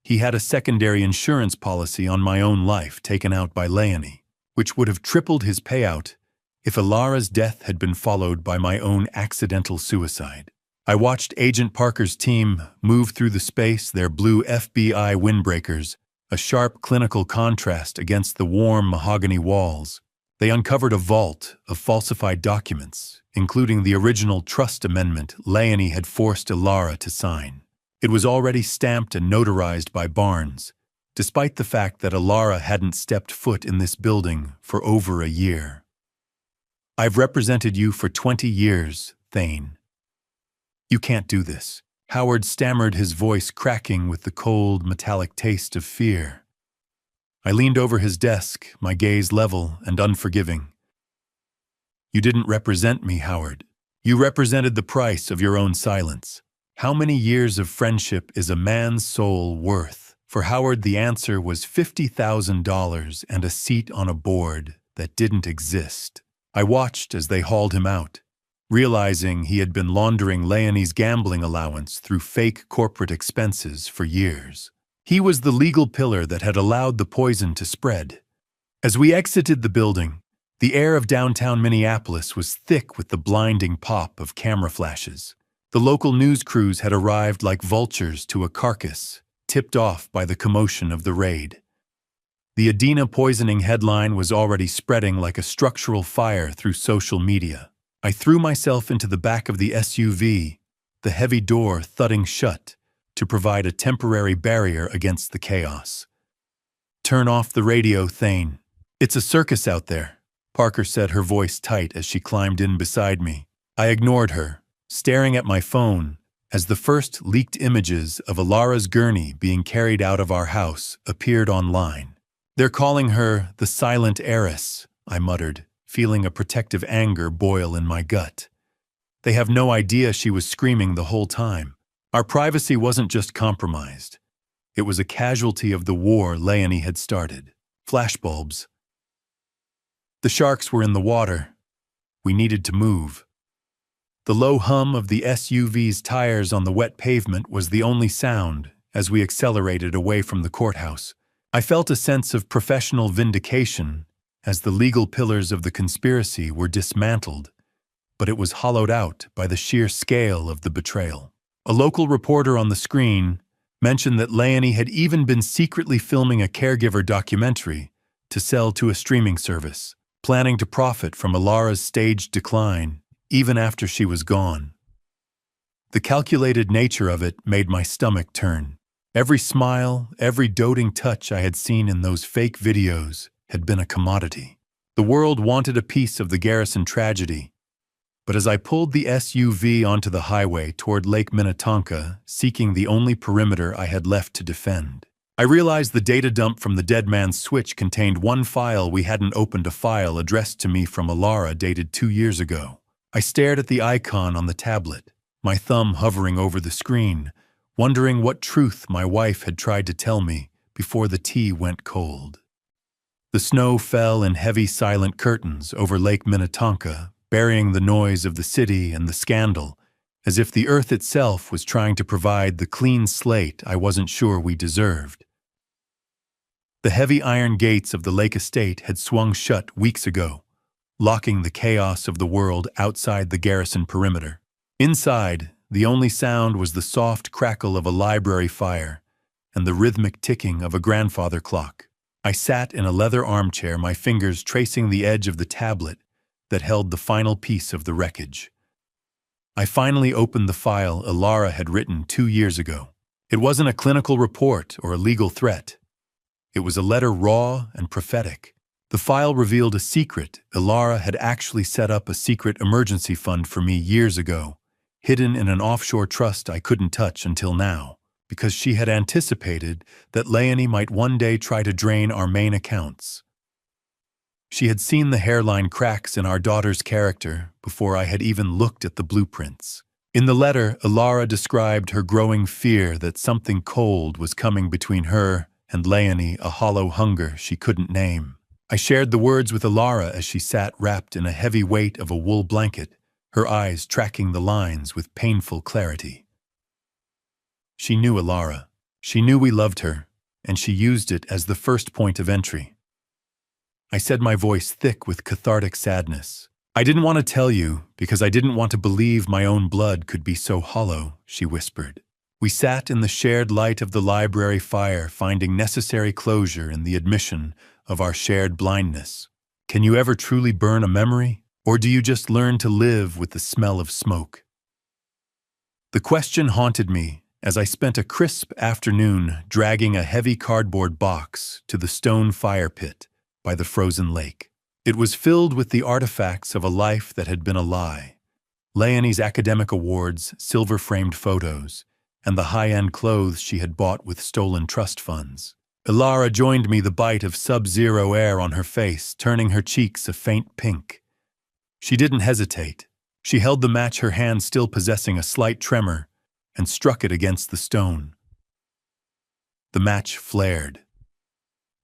He had a secondary insurance policy on my own life taken out by Leonie, which would have tripled his payout if Alara's death had been followed by my own accidental suicide. I watched Agent Parker's team move through the space, their blue FBI windbreakers, a sharp clinical contrast against the warm mahogany walls. They uncovered a vault of falsified documents, including the original trust amendment Leonie had forced Alara to sign. It was already stamped and notarized by Barnes, despite the fact that Alara hadn't stepped foot in this building for over a year. "I've represented you for 20 years, Thane. You can't do this." Howard stammered, his voice cracking with the cold, metallic taste of fear. I leaned over his desk, my gaze level and unforgiving. "You didn't represent me, Howard. You represented the price of your own silence. How many years of friendship is a man's soul worth?" For Howard, the answer was $50,000 and a seat on a board that didn't exist. I watched as they hauled him out, realizing he had been laundering Leonie's gambling allowance through fake corporate expenses for years. He was the legal pillar that had allowed the poison to spread. As we exited the building, the air of downtown Minneapolis was thick with the blinding pop of camera flashes. The local news crews had arrived like vultures to a carcass, tipped off by the commotion of the raid. The Adina poisoning headline was already spreading like a structural fire through social media. I threw myself into the back of the SUV, the heavy door thudding shut, to provide a temporary barrier against the chaos. "Turn off the radio, Thane. It's a circus out there," Parker said, her voice tight as she climbed in beside me. I ignored her, staring at my phone as the first leaked images of Alara's gurney being carried out of our house appeared online. "They're calling her the silent heiress," I muttered, feeling a protective anger boil in my gut. They have no idea she was screaming the whole time. Our privacy wasn't just compromised. It was a casualty of the war Leonie had started. Flashbulbs. The sharks were in the water. We needed to move. The low hum of the SUV's tires on the wet pavement was the only sound as we accelerated away from the courthouse. I felt a sense of professional vindication as the legal pillars of the conspiracy were dismantled, but it was hollowed out by the sheer scale of the betrayal. A local reporter on the screen mentioned that Leonie had even been secretly filming a caregiver documentary to sell to a streaming service, planning to profit from Alara's staged decline even after she was gone. The calculated nature of it made my stomach turn. Every smile, every doting touch I had seen in those fake videos had been a commodity. The world wanted a piece of the Garrison tragedy, but as I pulled the SUV onto the highway toward Lake Minnetonka, seeking the only perimeter I had left to defend, I realized the data dump from the Dead Man's Switch contained one file we hadn't opened, a file addressed to me from Alara dated 2 years ago. I stared at the icon on the tablet, my thumb hovering over the screen, wondering what truth my wife had tried to tell me before the tea went cold. The snow fell in heavy, silent curtains over Lake Minnetonka, burying the noise of the city and the scandal, as if the earth itself was trying to provide the clean slate I wasn't sure we deserved. The heavy iron gates of the lake estate had swung shut weeks ago, locking the chaos of the world outside the Garrison perimeter. Inside, the only sound was the soft crackle of a library fire and the rhythmic ticking of a grandfather clock. I sat in a leather armchair, my fingers tracing the edge of the tablet that held the final piece of the wreckage. I finally opened the file Alara had written 2 years ago. It wasn't a clinical report or a legal threat. It was a letter raw and prophetic. The file revealed a secret. Alara had actually set up a secret emergency fund for me years ago, hidden in an offshore trust I couldn't touch until now, because she had anticipated that Leonie might one day try to drain our main accounts. She had seen the hairline cracks in our daughter's character before I had even looked at the blueprints. In the letter, Alara described her growing fear that something cold was coming between her and Leonie, a hollow hunger she couldn't name. I shared the words with Alara as she sat wrapped in a heavy weight of a wool blanket, her eyes tracking the lines with painful clarity. She knew Alara. She knew we loved her, and she used it as the first point of entry. I said, my voice thick with cathartic sadness. I didn't want to tell you because I didn't want to believe my own blood could be so hollow, she whispered. We sat in the shared light of the library fire, finding necessary closure in the admission of our shared blindness. Can you ever truly burn a memory, or do you just learn to live with the smell of smoke? The question haunted me as I spent a crisp afternoon dragging a heavy cardboard box to the stone fire pit by the frozen lake. It was filled with the artifacts of a life that had been a lie. Leonie's academic awards, silver-framed photos, and the high-end clothes she had bought with stolen trust funds. Alara joined me, the bite of sub-zero air on her face, turning her cheeks a faint pink. She didn't hesitate. She held the match, her hand still possessing a slight tremor, and struck it against the stone. The match flared.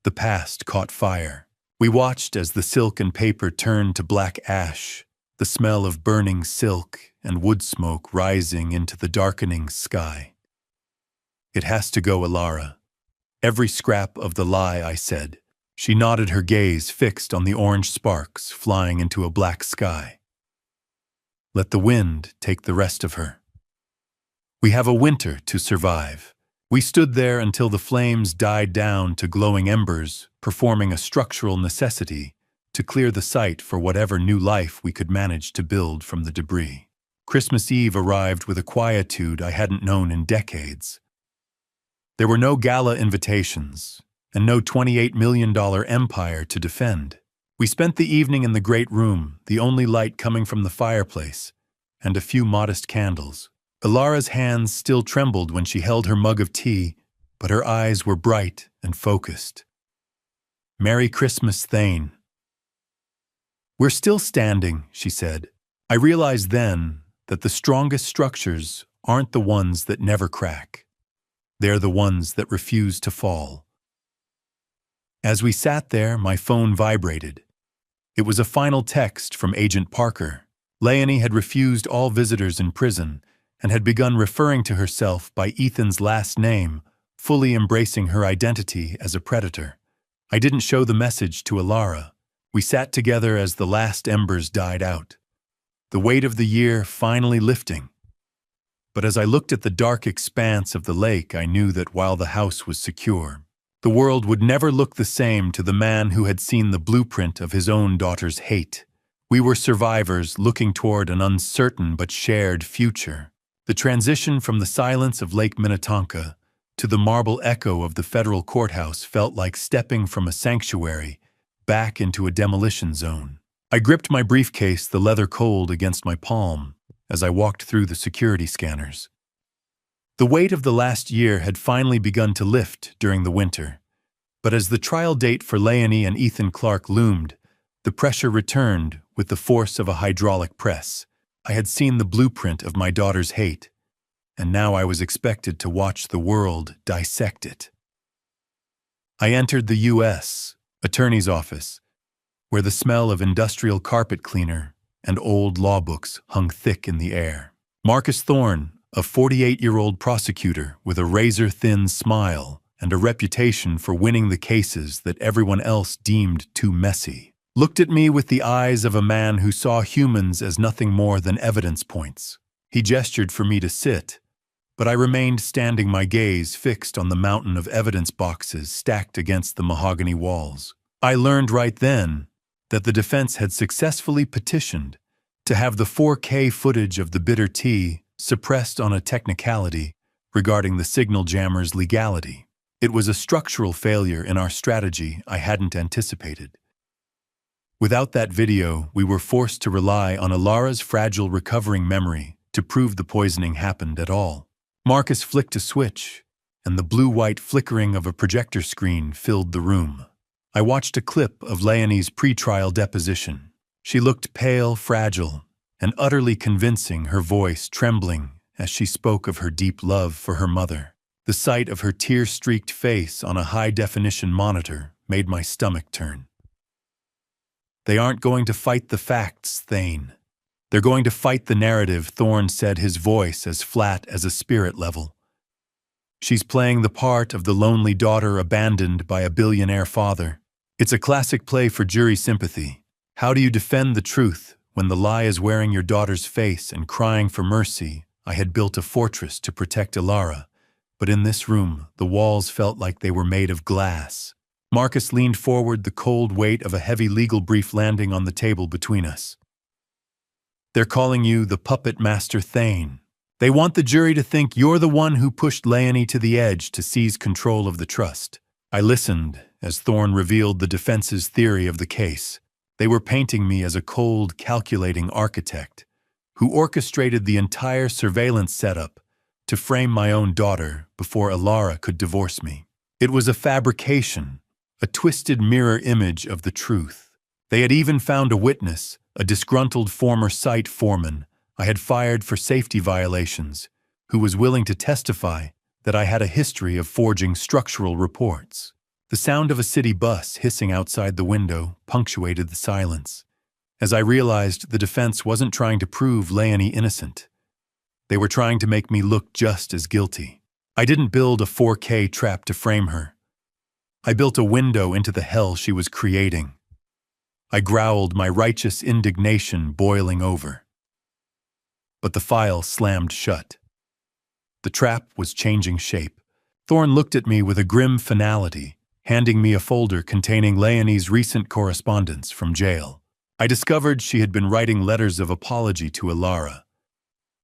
The past caught fire. We watched as the silk and paper turned to black ash, the smell of burning silk and wood smoke rising into the darkening sky. It has to go, Alara. Every scrap of the lie, I said. She nodded, her gaze fixed on the orange sparks flying into a black sky. Let the wind take the rest of her. We have a winter to survive. We stood there until the flames died down to glowing embers, performing a structural necessity to clear the site for whatever new life we could manage to build from the debris. Christmas Eve arrived with a quietude I hadn't known in decades. There were no gala invitations, and no $28 million empire to defend. We spent the evening in the great room, the only light coming from the fireplace, and a few modest candles. Alara's hands still trembled when she held her mug of tea, but her eyes were bright and focused. Merry Christmas, Thane. We're still standing, she said. I realized then that the strongest structures aren't the ones that never crack. They're the ones that refuse to fall. As we sat there, my phone vibrated. It was a final text from Agent Parker. Leonie had refused all visitors in prison and had begun referring to herself by Ethan's last name, fully embracing her identity as a predator. I didn't show the message to Alara. We sat together as the last embers died out, the weight of the year finally lifting. But as I looked at the dark expanse of the lake, I knew that while the house was secure, the world would never look the same to the man who had seen the blueprint of his own daughter's hate. We were survivors looking toward an uncertain but shared future. The transition from the silence of Lake Minnetonka to the marble echo of the federal courthouse felt like stepping from a sanctuary back into a demolition zone. I gripped my briefcase, the leather cold against my palm, as I walked through the security scanners. The weight of the last year had finally begun to lift during the winter, but as the trial date for Leonie and Ethan Clark loomed, the pressure returned with the force of a hydraulic press. I had seen the blueprint of my daughter's hate, and now I was expected to watch the world dissect it. I entered the U.S. Attorney's office, where the smell of industrial carpet cleaner and old law books hung thick in the air. Marcus Thorne, a 48-year-old prosecutor with a razor-thin smile and a reputation for winning the cases that everyone else deemed too messy, looked at me with the eyes of a man who saw humans as nothing more than evidence points. He gestured for me to sit, but I remained standing, my gaze fixed on the mountain of evidence boxes stacked against the mahogany walls. I learned right then that the defense had successfully petitioned to have the 4K footage of the bitter tea suppressed on a technicality regarding the signal jammer's legality. It was a structural failure in our strategy I hadn't anticipated. Without that video, we were forced to rely on Alara's fragile recovering memory to prove the poisoning happened at all. Marcus flicked a switch, and the blue-white flickering of a projector screen filled the room. I watched a clip of Leonie's pre-trial deposition. She looked pale, fragile, and utterly convincing, her voice trembling as she spoke of her deep love for her mother. The sight of her tear-streaked face on a high-definition monitor made my stomach turn. They aren't going to fight the facts, Thane. They're going to fight the narrative, Thorne said, his voice as flat as a spirit level. She's playing the part of the lonely daughter abandoned by a billionaire father. It's a classic play for jury sympathy. How do you defend the truth when the lie is wearing your daughter's face and crying for mercy? I had built a fortress to protect Ilara, but in this room, the walls felt like they were made of glass. Marcus leaned forward, the cold weight of a heavy legal brief landing on the table between us. They're calling you the puppet master Thane. They want the jury to think you're the one who pushed Leonie to the edge to seize control of the trust. I listened as Thorne revealed the defense's theory of the case. They were painting me as a cold, calculating architect who orchestrated the entire surveillance setup to frame my own daughter before Ilara could divorce me. It was a fabrication, a twisted mirror image of the truth. They had even found a witness, a disgruntled former site foreman I had fired for safety violations, who was willing to testify that I had a history of forging structural reports. The sound of a city bus hissing outside the window punctuated the silence, as I realized the defense wasn't trying to prove Leonie innocent. They were trying to make me look just as guilty. I didn't build a 4K trap to frame her. I built a window into the hell she was creating. I growled, my righteous indignation boiling over. But the file slammed shut. The trap was changing shape. Thorne looked at me with a grim finality, handing me a folder containing Leonie's recent correspondence from jail. I discovered she had been writing letters of apology to Ilara.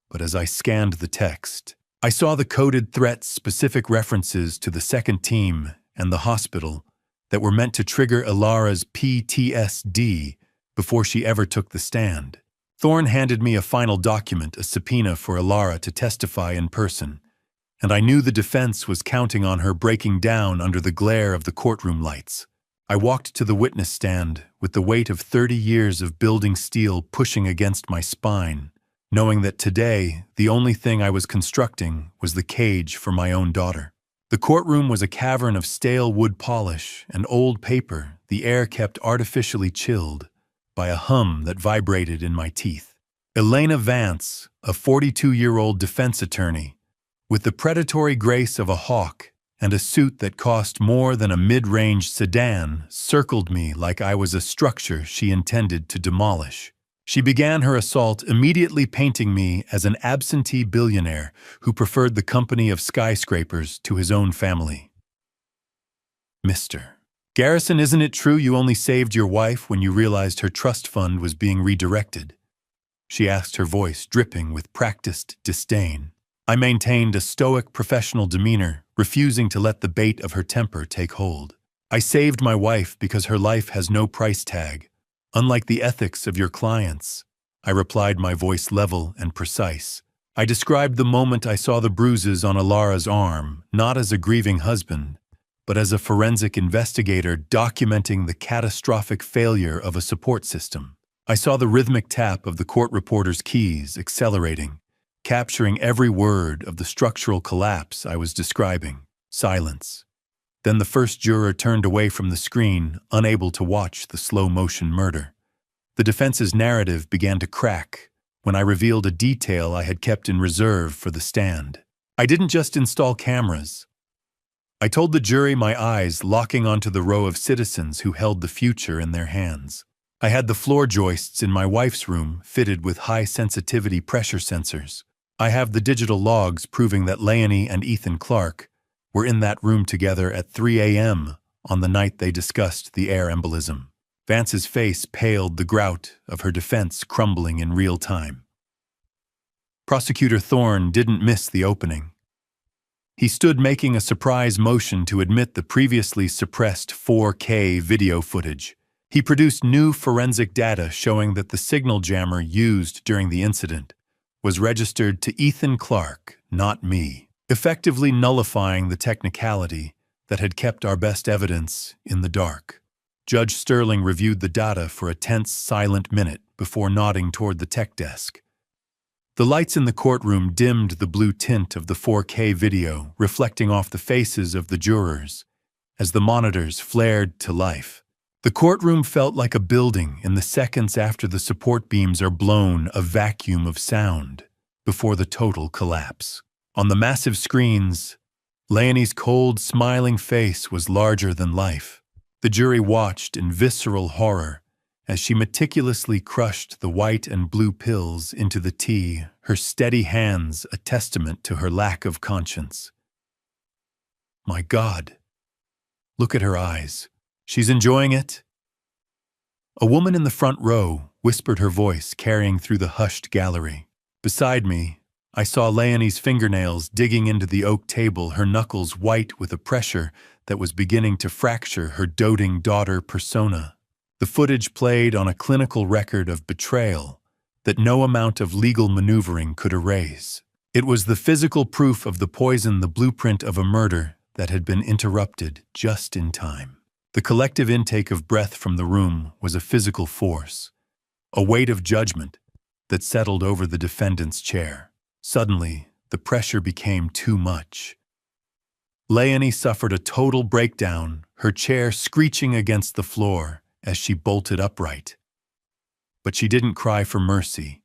But as I scanned the text, I saw the coded threats, specific references to the second team and the hospital that were meant to trigger Ilara's PTSD before she ever took the stand. Thorne handed me a final document, a subpoena for Ilara to testify in person, and I knew the defense was counting on her breaking down under the glare of the courtroom lights. I walked to the witness stand with the weight of 30 years of building steel pushing against my spine, knowing that today the only thing I was constructing was the cage for my own daughter. The courtroom was a cavern of stale wood polish and old paper, the air kept artificially chilled by a hum that vibrated in my teeth. Elena Vance, a 42-year-old defense attorney, with the predatory grace of a hawk and a suit that cost more than a mid-range sedan, circled me like I was a structure she intended to demolish. She began her assault immediately painting me as an absentee billionaire who preferred the company of skyscrapers to his own family. Mr. Garrison, isn't it true you only saved your wife when you realized her trust fund was being redirected? She asked, her voice dripping with practiced disdain. I maintained a stoic professional demeanor, refusing to let the bait of her temper take hold. I saved my wife because her life has no price tag, unlike the ethics of your clients. I replied, my voice level and precise. I described the moment I saw the bruises on Ilara's arm, not as a grieving husband, but as a forensic investigator documenting the catastrophic failure of a support system. I saw the rhythmic tap of the court reporter's keys accelerating, capturing every word of the structural collapse I was describing. Silence. Then the first juror turned away from the screen, unable to watch the slow-motion murder. The defense's narrative began to crack when I revealed a detail I had kept in reserve for the stand. I didn't just install cameras. I told the jury, my eyes locking onto the row of citizens who held the future in their hands. I had the floor joists in my wife's room fitted with high-sensitivity pressure sensors. I have the digital logs proving that Leonie and Ethan Clark were in that room together at 3 a.m. on the night they discussed the air embolism. Vance's face paled, the grout of her defense crumbling in real time. Prosecutor Thorne didn't miss the opening. He stood making a surprise motion to admit the previously suppressed 4K video footage. He produced new forensic data showing that the signal jammer used during the incident was registered to Ethan Clark, not me, effectively nullifying the technicality that had kept our best evidence in the dark. Judge Sterling reviewed the data for a tense, silent minute before nodding toward the tech desk. The lights in the courtroom dimmed the blue tint of the 4K video, reflecting off the faces of the jurors as the monitors flared to life. The courtroom felt like a building in the seconds after the support beams are blown, a vacuum of sound, before the total collapse. On the massive screens, Leonie's cold, smiling face was larger than life. The jury watched in visceral horror as she meticulously crushed the white and blue pills into the tea, her steady hands a testament to her lack of conscience. My God, look at her eyes. She's enjoying it. A woman in the front row whispered, her voice carrying through the hushed gallery. Beside me, I saw Leonie's fingernails digging into the oak table, her knuckles white with a pressure that was beginning to fracture her doting daughter persona. The footage played on a clinical record of betrayal that no amount of legal maneuvering could erase. It was the physical proof of the poison, the blueprint of a murder that had been interrupted just in time. The collective intake of breath from the room was a physical force, a weight of judgment that settled over the defendant's chair. Suddenly, the pressure became too much. Leonie suffered a total breakdown, her chair screeching against the floor as she bolted upright. But she didn't cry for mercy.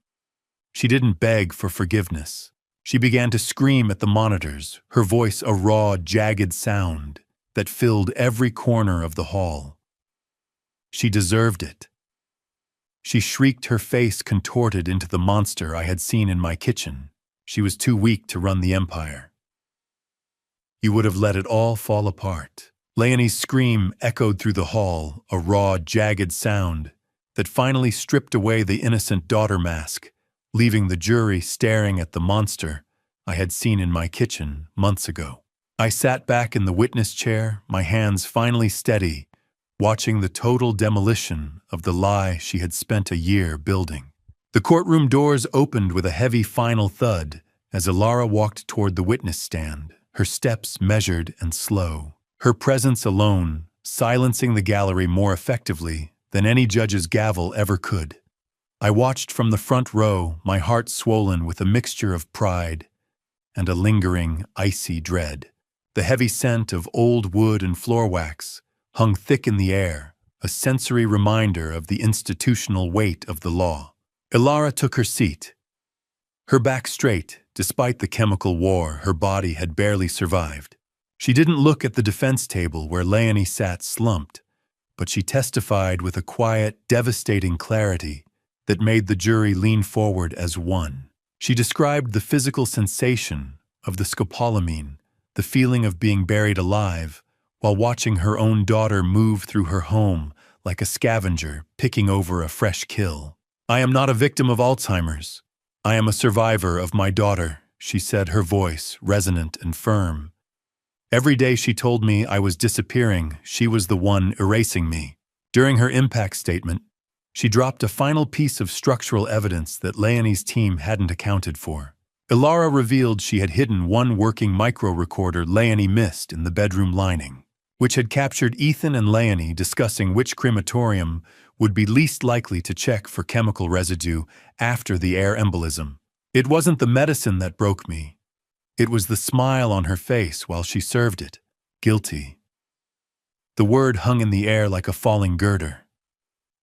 She didn't beg for forgiveness. She began to scream at the monitors, her voice a raw, jagged sound that filled every corner of the hall. She deserved it. She shrieked, her face contorted into the monster I had seen in my kitchen. She was too weak to run the empire. You would have let it all fall apart. Leonie's scream echoed through the hall, a raw, jagged sound that finally stripped away the innocent daughter mask, leaving the jury staring at the monster I had seen in my kitchen months ago. I sat back in the witness chair, my hands finally steady, watching the total demolition of the lie she had spent a year building. The courtroom doors opened with a heavy final thud as Ilara walked toward the witness stand, her steps measured and slow, her presence alone silencing the gallery more effectively than any judge's gavel ever could. I watched from the front row, my heart swollen with a mixture of pride and a lingering, icy dread. The heavy scent of old wood and floor wax hung thick in the air, a sensory reminder of the institutional weight of the law. Ilara took her seat, her back straight. Despite the chemical war her body had barely survived. She didn't look at the defense table where Leonie sat slumped, but she testified with a quiet, devastating clarity that made the jury lean forward as one. She described the physical sensation of the scopolamine, the feeling of being buried alive, while watching her own daughter move through her home like a scavenger picking over a fresh kill. I am not a victim of Alzheimer's. I am a survivor of my daughter, she said, her voice resonant and firm. Every day she told me I was disappearing, she was the one erasing me. During her impact statement, she dropped a final piece of structural evidence that Leonie's team hadn't accounted for. Ilara revealed she had hidden one working micro-recorder Leonie missed in the bedroom lining, which had captured Ethan and Leonie discussing which crematorium would be least likely to check for chemical residue after the air embolism. It wasn't the medicine that broke me. It was the smile on her face while she served it. Guilty. The word hung in the air like a falling girder.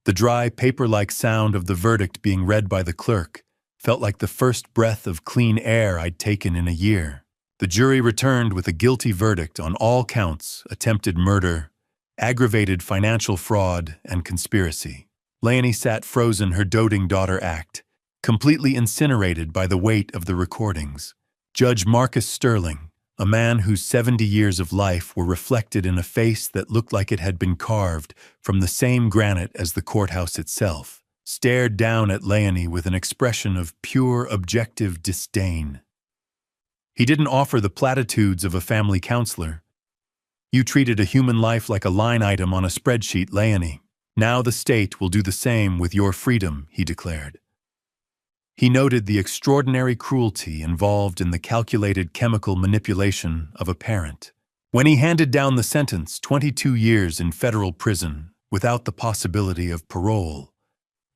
The dry, paper-like sound of the verdict being read by the clerk felt like the first breath of clean air I'd taken in a year. The jury returned with a guilty verdict on all counts: attempted murder, aggravated financial fraud, and conspiracy. Leonie sat frozen, her doting daughter act, completely incinerated by the weight of the recordings. Judge Marcus Sterling, a man whose 70 years of life were reflected in a face that looked like it had been carved from the same granite as the courthouse itself, stared down at Leonie with an expression of pure, objective disdain. He didn't offer the platitudes of a family counselor. You treated a human life like a line item on a spreadsheet, Leonie. Now the state will do the same with your freedom, he declared. He noted the extraordinary cruelty involved in the calculated chemical manipulation of a parent. When he handed down the sentence, 22 years in federal prison without the possibility of parole,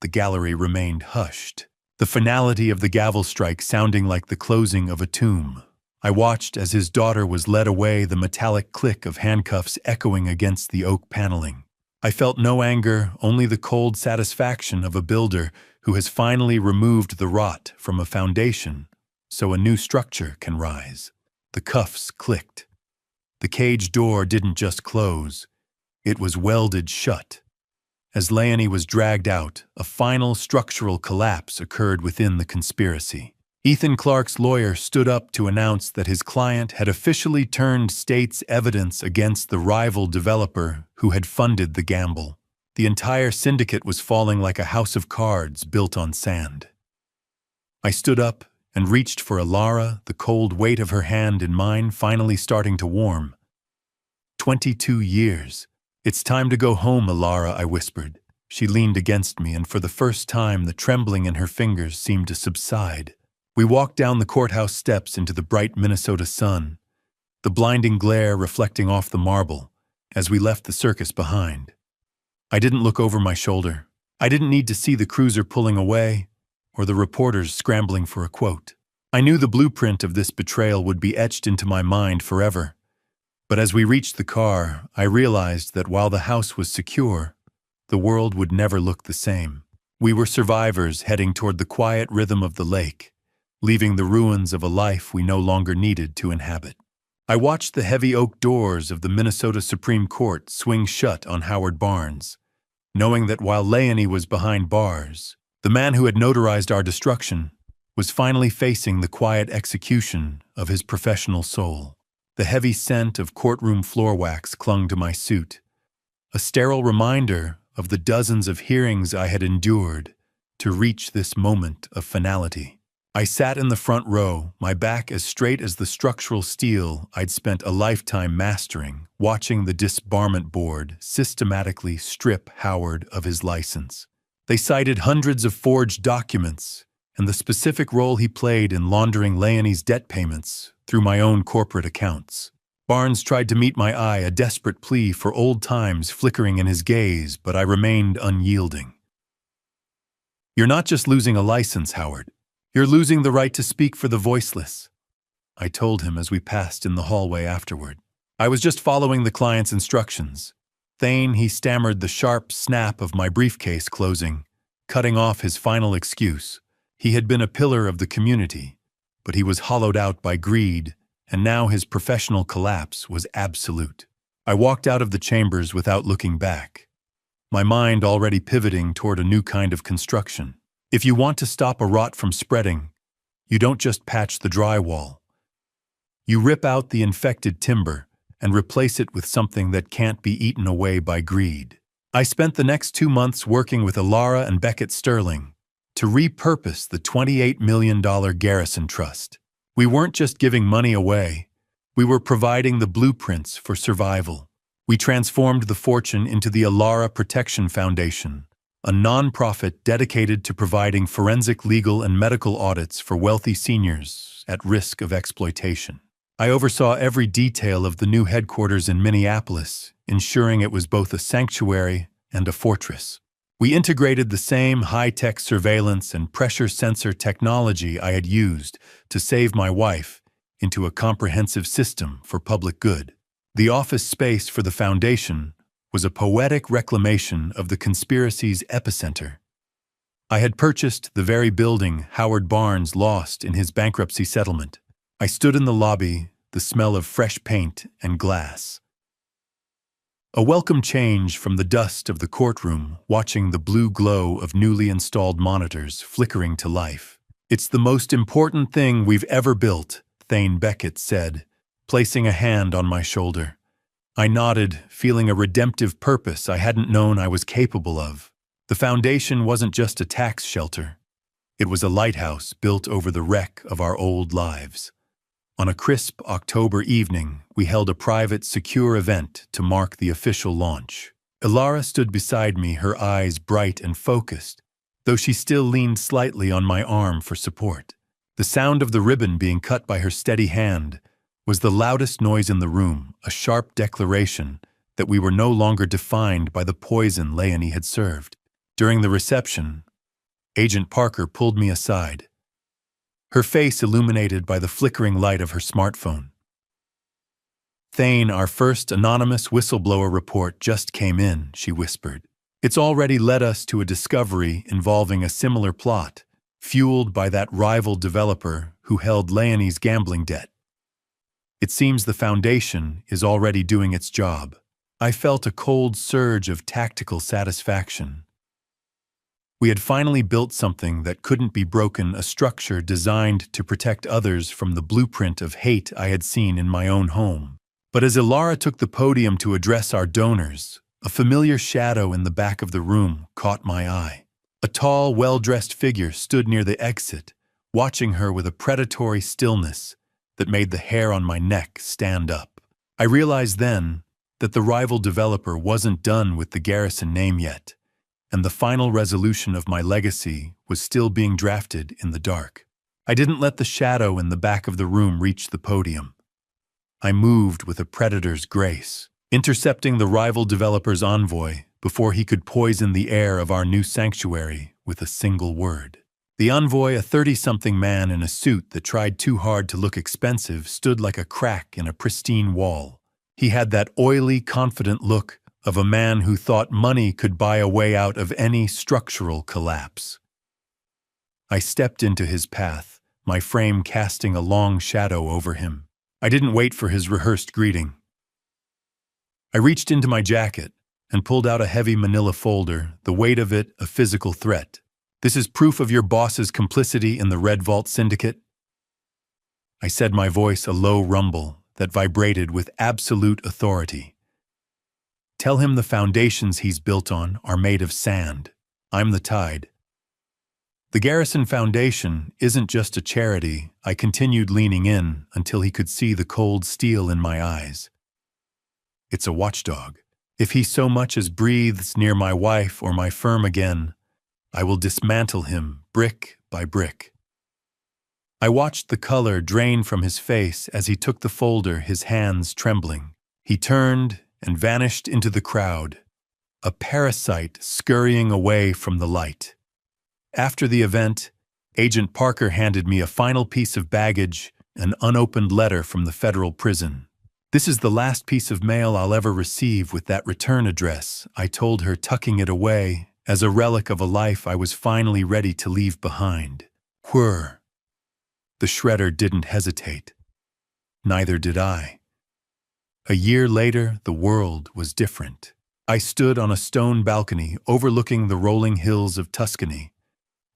the gallery remained hushed, the finality of the gavel strike sounding like the closing of a tomb. I watched as his daughter was led away, the metallic click of handcuffs echoing against the oak paneling. I felt no anger, only the cold satisfaction of a builder who has finally removed the rot from a foundation so a new structure can rise. The cuffs clicked. The cage door didn't just close, it was welded shut. As Leonie was dragged out, a final structural collapse occurred within the conspiracy. Ethan Clark's lawyer stood up to announce that his client had officially turned state's evidence against the rival developer who had funded the gamble. The entire syndicate was falling like a house of cards built on sand. I stood up and reached for Alara, the cold weight of her hand in mine finally starting to warm. 22 years. It's time to go home, Alara, I whispered. She leaned against me, and for the first time the trembling in her fingers seemed to subside. We walked down the courthouse steps into the bright Minnesota sun, the blinding glare reflecting off the marble as we left the circus behind. I didn't look over my shoulder. I didn't need to see the cruiser pulling away or the reporters scrambling for a quote. I knew the blueprint of this betrayal would be etched into my mind forever. But as we reached the car, I realized that while the house was secure, the world would never look the same. We were survivors heading toward the quiet rhythm of the lake, leaving the ruins of a life we no longer needed to inhabit. I watched the heavy oak doors of the Minnesota Supreme Court swing shut on Howard Barnes, knowing that while Leonie was behind bars, the man who had notarized our destruction was finally facing the quiet execution of his professional soul. The heavy scent of courtroom floor wax clung to my suit, a sterile reminder of the dozens of hearings I had endured to reach this moment of finality. I sat in the front row, my back as straight as the structural steel I'd spent a lifetime mastering, watching the disbarment board systematically strip Howard of his license. They cited hundreds of forged documents and the specific role he played in laundering Leonie's debt payments through my own corporate accounts. Barnes tried to meet my eye, a desperate plea for old times flickering in his gaze, but I remained unyielding. "You're not just losing a license, Howard. You're losing the right to speak for the voiceless," I told him as we passed in the hallway afterward. I was just following the client's instructions. Thane, he stammered the sharp snap of my briefcase closing, cutting off his final excuse. He had been a pillar of the community, but he was hollowed out by greed, and now his professional collapse was absolute. I walked out of the chambers without looking back, my mind already pivoting toward a new kind of construction. If you want to stop a rot from spreading, you don't just patch the drywall. You rip out the infected timber and replace it with something that can't be eaten away by greed. I spent the next 2 months working with Alara and Beckett Sterling to repurpose the $28 million Garrison Trust. We weren't just giving money away, we were providing the blueprints for survival. We transformed the fortune into the Alara Protection Foundation, a nonprofit dedicated to providing forensic legal and medical audits for wealthy seniors at risk of exploitation. I oversaw every detail of the new headquarters in Minneapolis, ensuring it was both a sanctuary and a fortress. We integrated the same high-tech surveillance and pressure sensor technology I had used to save my wife into a comprehensive system for public good. The office space for the foundation was a poetic reclamation of the conspiracy's epicenter. I had purchased the very building Howard Barnes lost in his bankruptcy settlement. I stood in the lobby, the smell of fresh paint and glass. A welcome change from the dust of the courtroom, watching the blue glow of newly installed monitors flickering to life. "It's the most important thing we've ever built," Thane Beckett said, placing a hand on my shoulder. I nodded, feeling a redemptive purpose I hadn't known I was capable of. The foundation wasn't just a tax shelter. It was a lighthouse built over the wreck of our old lives. On a crisp October evening, we held a private, secure event to mark the official launch. Alara stood beside me, her eyes bright and focused, though she still leaned slightly on my arm for support. The sound of the ribbon being cut by her steady hand was the loudest noise in the room, a sharp declaration that we were no longer defined by the poison Leonie had served. During the reception, Agent Parker pulled me aside, her face illuminated by the flickering light of her smartphone. Thane, our first anonymous whistleblower report just came in, she whispered. It's already led us to a discovery involving a similar plot, fueled by that rival developer who held Leonie's gambling debt. It seems the Foundation is already doing its job. I felt a cold surge of tactical satisfaction. We had finally built something that couldn't be broken, a structure designed to protect others from the blueprint of hate I had seen in my own home. But as Ilara took the podium to address our donors, a familiar shadow in the back of the room caught my eye. A tall, well-dressed figure stood near the exit, watching her with a predatory stillness that made the hair on my neck stand up. I realized then that the rival developer wasn't done with the Garrison name yet, and the final resolution of my legacy was still being drafted in the dark. I didn't let the shadow in the back of the room reach the podium. I moved with a predator's grace, intercepting the rival developer's envoy before he could poison the air of our new sanctuary with a single word. The envoy, a 30-something man in a suit that tried too hard to look expensive, stood like a crack in a pristine wall. He had that oily, confident look of a man who thought money could buy a way out of any structural collapse. I stepped into his path, my frame casting a long shadow over him. I didn't wait for his rehearsed greeting. I reached into my jacket and pulled out a heavy manila folder, the weight of it a physical threat. This is proof of your boss's complicity in the Red Vault Syndicate? I said, my voice a low rumble that vibrated with absolute authority. Tell him the foundations he's built on are made of sand. I'm the tide. The Garrison Foundation isn't just a charity, I continued, leaning in until he could see the cold steel in my eyes. It's a watchdog. If he so much as breathes near my wife or my firm again, I will dismantle him brick by brick. I watched the color drain from his face as he took the folder, his hands trembling. He turned and vanished into the crowd, a parasite scurrying away from the light. After the event, Agent Parker handed me a final piece of baggage, an unopened letter from the federal prison. This is the last piece of mail I'll ever receive with that return address, I told her, tucking it away as a relic of a life I was finally ready to leave behind. Whir. The shredder didn't hesitate. Neither did I. A year later, the world was different. I stood on a stone balcony overlooking the rolling hills of Tuscany,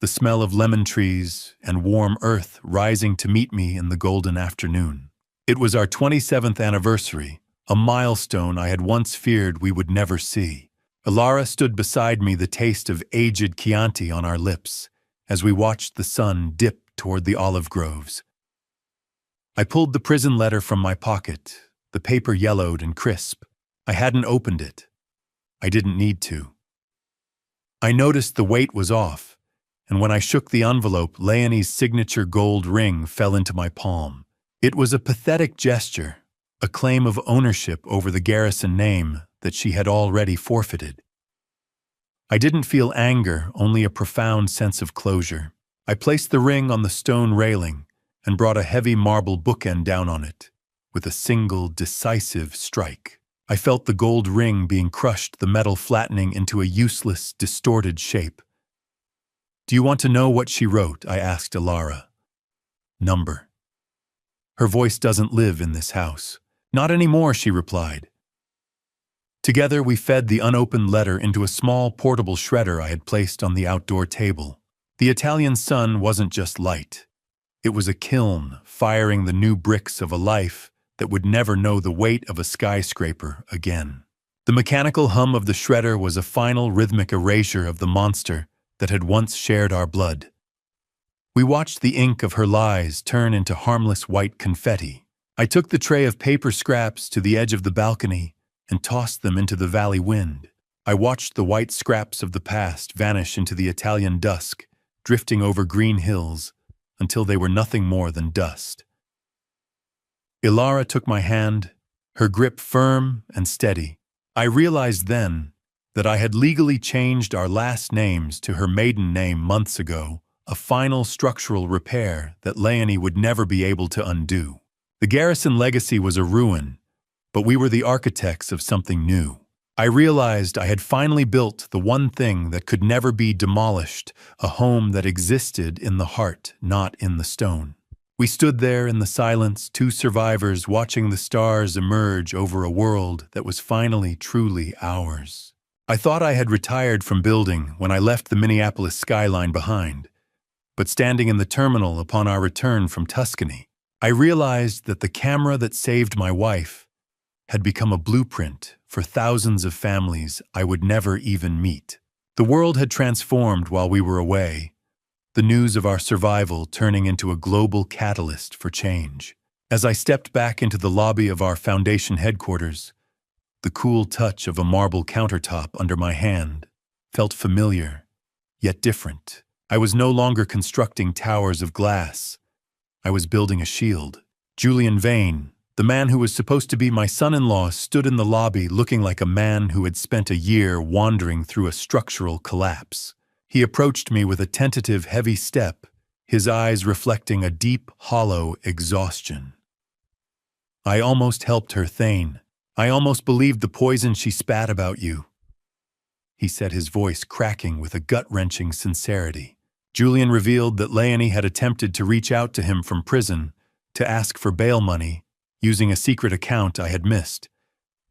the smell of lemon trees and warm earth rising to meet me in the golden afternoon. It was our 27th anniversary, a milestone I had once feared we would never see. Ilara stood beside me, the taste of aged Chianti on our lips, as we watched the sun dip toward the olive groves. I pulled the prison letter from my pocket, the paper yellowed and crisp. I hadn't opened it. I didn't need to. I noticed the weight was off, and when I shook the envelope, Leonie's signature gold ring fell into my palm. It was a pathetic gesture, a claim of ownership over the Garrison name that she had already forfeited. I didn't feel anger, only a profound sense of closure. I placed the ring on the stone railing and brought a heavy marble bookend down on it, with a single decisive strike. I felt the gold ring being crushed, the metal flattening into a useless, distorted shape. Do you want to know what she wrote? I asked Ilara. Number. Her voice doesn't live in this house. Not anymore, she replied. Together we fed the unopened letter into a small portable shredder I had placed on the outdoor table. The Italian sun wasn't just light. It was a kiln firing the new bricks of a life that would never know the weight of a skyscraper again. The mechanical hum of the shredder was a final rhythmic erasure of the monster that had once shared our blood. We watched the ink of her lies turn into harmless white confetti. I took the tray of paper scraps to the edge of the balcony and tossed them into the valley wind. I watched the white scraps of the past vanish into the Italian dusk, drifting over green hills until they were nothing more than dust. Ilara took my hand, her grip firm and steady. I realized then that I had legally changed our last names to her maiden name months ago, a final structural repair that Leonie would never be able to undo. The Garrison legacy was a ruin, but we were the architects of something new. I realized I had finally built the one thing that could never be demolished, a home that existed in the heart, not in the stone. We stood there in the silence, two survivors watching the stars emerge over a world that was finally truly ours. I thought I had retired from building when I left the Minneapolis skyline behind, but standing in the terminal upon our return from Tuscany, I realized that the camera that saved my wife had become a blueprint for thousands of families I would never even meet. The world had transformed while we were away, the news of our survival turning into a global catalyst for change. As I stepped back into the lobby of our foundation headquarters, the cool touch of a marble countertop under my hand felt familiar, yet different. I was no longer constructing towers of glass. I was building a shield. Julian Vane, the man who was supposed to be my son-in-law, stood in the lobby looking like a man who had spent a year wandering through a structural collapse. He approached me with a tentative, heavy step, his eyes reflecting a deep, hollow exhaustion. I almost helped her, Thane. I almost believed the poison she spat about you, he said, his voice cracking with a gut-wrenching sincerity. Julian revealed that Leonie had attempted to reach out to him from prison to ask for bail money using a secret account I had missed,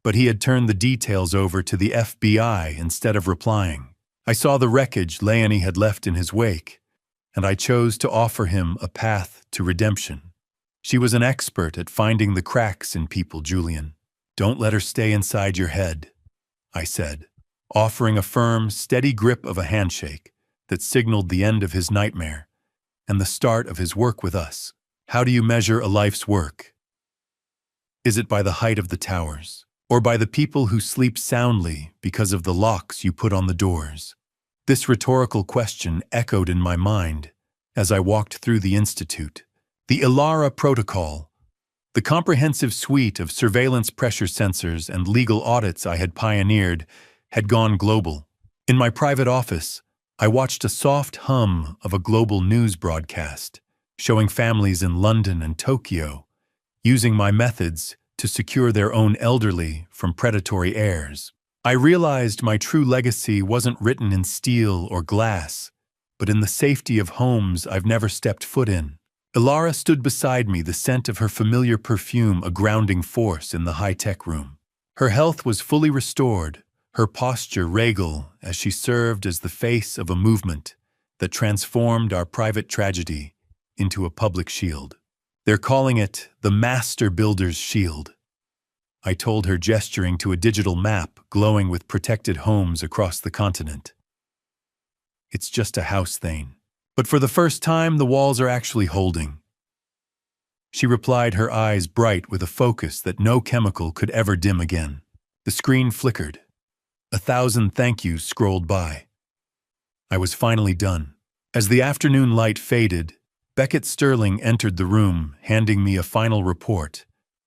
but he had turned the details over to the FBI instead of replying. I saw the wreckage Leonie had left in his wake, and I chose to offer him a path to redemption. She was an expert at finding the cracks in people, Julian. Don't let her stay inside your head, I said, offering a firm, steady grip of a handshake that signaled the end of his nightmare and the start of his work with us. How do you measure a life's work? Is it by the height of the towers, or by the people who sleep soundly because of the locks you put on the doors? This rhetorical question echoed in my mind as I walked through the Institute. The Ilara Protocol, the comprehensive suite of surveillance pressure sensors and legal audits I had pioneered, had gone global. In my private office, I watched a soft hum of a global news broadcast, showing families in London and Tokyo using my methods to secure their own elderly from predatory heirs. I realized my true legacy wasn't written in steel or glass, but in the safety of homes I've never stepped foot in. Ilara stood beside me, the scent of her familiar perfume a grounding force in the high-tech room. Her health was fully restored, her posture regal as she served as the face of a movement that transformed our private tragedy into a public shield. They're calling it the Master Builder's Shield, I told her, gesturing to a digital map glowing with protected homes across the continent. It's just a house, Thane. But for the first time, the walls are actually holding. She replied, her eyes bright with a focus that no chemical could ever dim again. The screen flickered. 1,000 thank yous scrolled by. I was finally done. As the afternoon light faded, Beckett Sterling entered the room, handing me a final report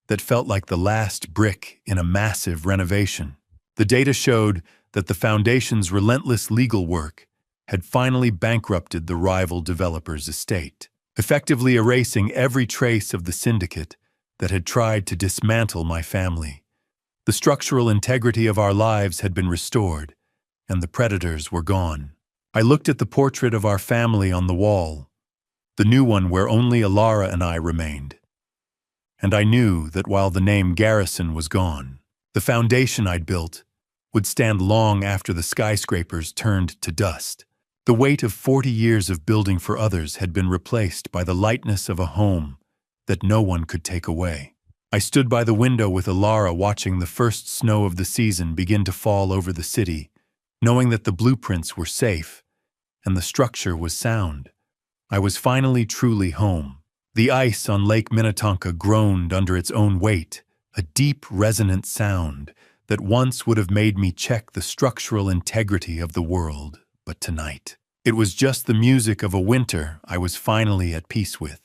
that felt like the last brick in a massive renovation. The data showed that the foundation's relentless legal work had finally bankrupted the rival developer's estate, effectively erasing every trace of the syndicate that had tried to dismantle my family. The structural integrity of our lives had been restored, and the predators were gone. I looked at the portrait of our family on the wall, the new one where only Ilara and I remained. And I knew that while the name Garrison was gone, the foundation I'd built would stand long after the skyscrapers turned to dust. The weight of 40 years of building for others had been replaced by the lightness of a home that no one could take away. I stood by the window with Ilara, watching the first snow of the season begin to fall over the city, knowing that the blueprints were safe and the structure was sound. I was finally truly home. The ice on Lake Minnetonka groaned under its own weight, a deep, resonant sound that once would have made me check the structural integrity of the world. But tonight, it was just the music of a winter I was finally at peace with.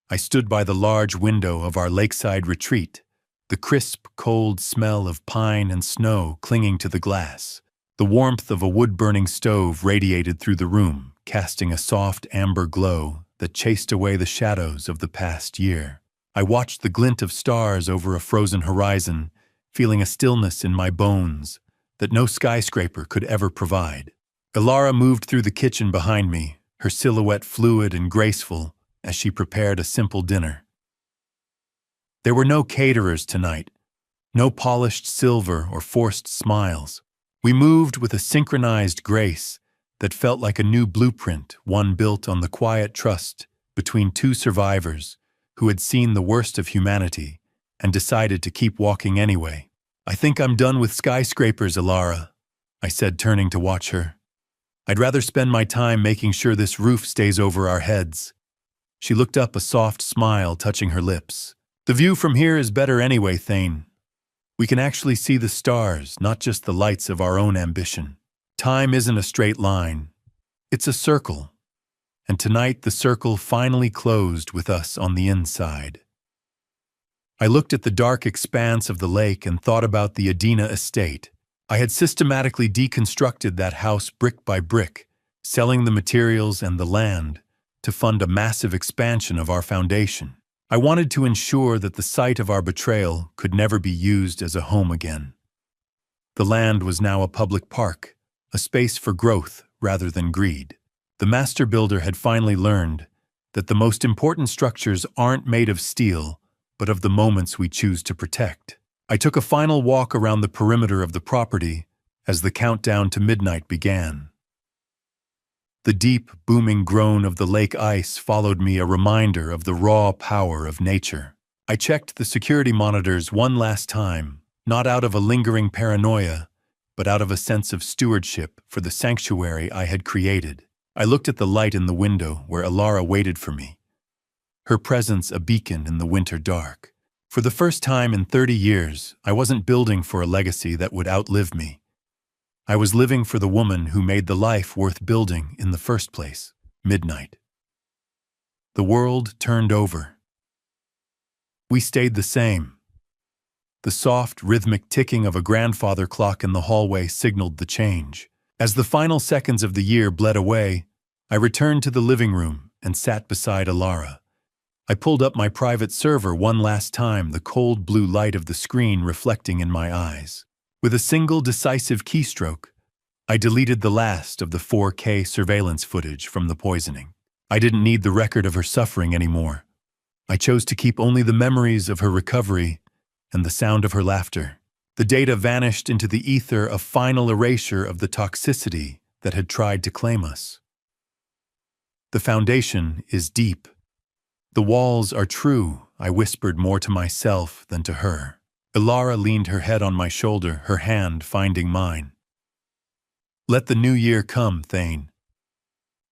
I stood by the large window of our lakeside retreat, the crisp, cold smell of pine and snow clinging to the glass. The warmth of a wood-burning stove radiated through the room, casting a soft amber glow that chased away the shadows of the past year. I watched the glint of stars over a frozen horizon feeling a stillness in my bones that no skyscraper could ever provide. Ilara moved through the kitchen behind me, her silhouette fluid and graceful as she prepared a simple dinner. There were no caterers tonight, no polished silver or forced smiles. We moved with a synchronized grace that felt like a new blueprint, one built on the quiet trust between two survivors who had seen the worst of humanity and decided to keep walking anyway. "I think I'm done with skyscrapers, Ilara," I said, turning to watch her. "I'd rather spend my time making sure this roof stays over our heads." She looked up, a soft smile touching her lips. "The view from here is better anyway, Thane. We can actually see the stars, not just the lights of our own ambition. Time isn't a straight line. It's a circle. And tonight the circle finally closed with us on the inside." I looked at the dark expanse of the lake and thought about the Adina estate. I had systematically deconstructed that house brick by brick, selling the materials and the land to fund a massive expansion of our foundation. I wanted to ensure that the site of our betrayal could never be used as a home again. The land was now a public park, a space for growth rather than greed. The master builder had finally learned that the most important structures aren't made of steel, but of the moments we choose to protect. I took a final walk around the perimeter of the property as the countdown to midnight began. The deep, booming groan of the lake ice followed me, a reminder of the raw power of nature. I checked the security monitors one last time, not out of a lingering paranoia, but out of a sense of stewardship for the sanctuary I had created. I looked at the light in the window where Ilara waited for me, her presence a beacon in the winter dark. For the first time in 30 years, I wasn't building for a legacy that would outlive me. I was living for the woman who made the life worth building in the first place. Midnight. The world turned over. We stayed the same. The soft, rhythmic ticking of a grandfather clock in the hallway signaled the change. As the final seconds of the year bled away, I returned to the living room and sat beside Ilara. I pulled up my private server one last time, the cold blue light of the screen reflecting in my eyes. With a single decisive keystroke, I deleted the last of the 4K surveillance footage from the poisoning. I didn't need the record of her suffering anymore. I chose to keep only the memories of her recovery and the sound of her laughter. The data vanished into the ether, a final erasure of the toxicity that had tried to claim us. The foundation is deep. The walls are true, I whispered more to myself than to her. Ilara leaned her head on my shoulder, her hand finding mine. "Let the new year come, Thane.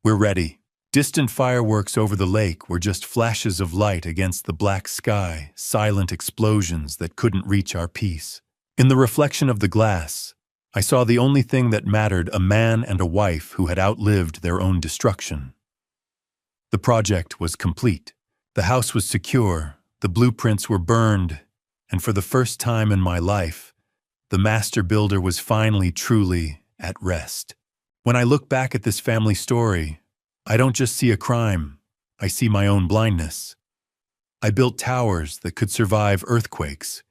We're ready." Distant fireworks over the lake were just flashes of light against the black sky, silent explosions that couldn't reach our peace. In the reflection of the glass, I saw the only thing that mattered, a man and a wife who had outlived their own destruction. The project was complete. The house was secure, the blueprints were burned, and for the first time in my life, the master builder was finally truly at rest. When I look back at this family story, I don't just see a crime, I see my own blindness. I built towers that could survive earthquakes,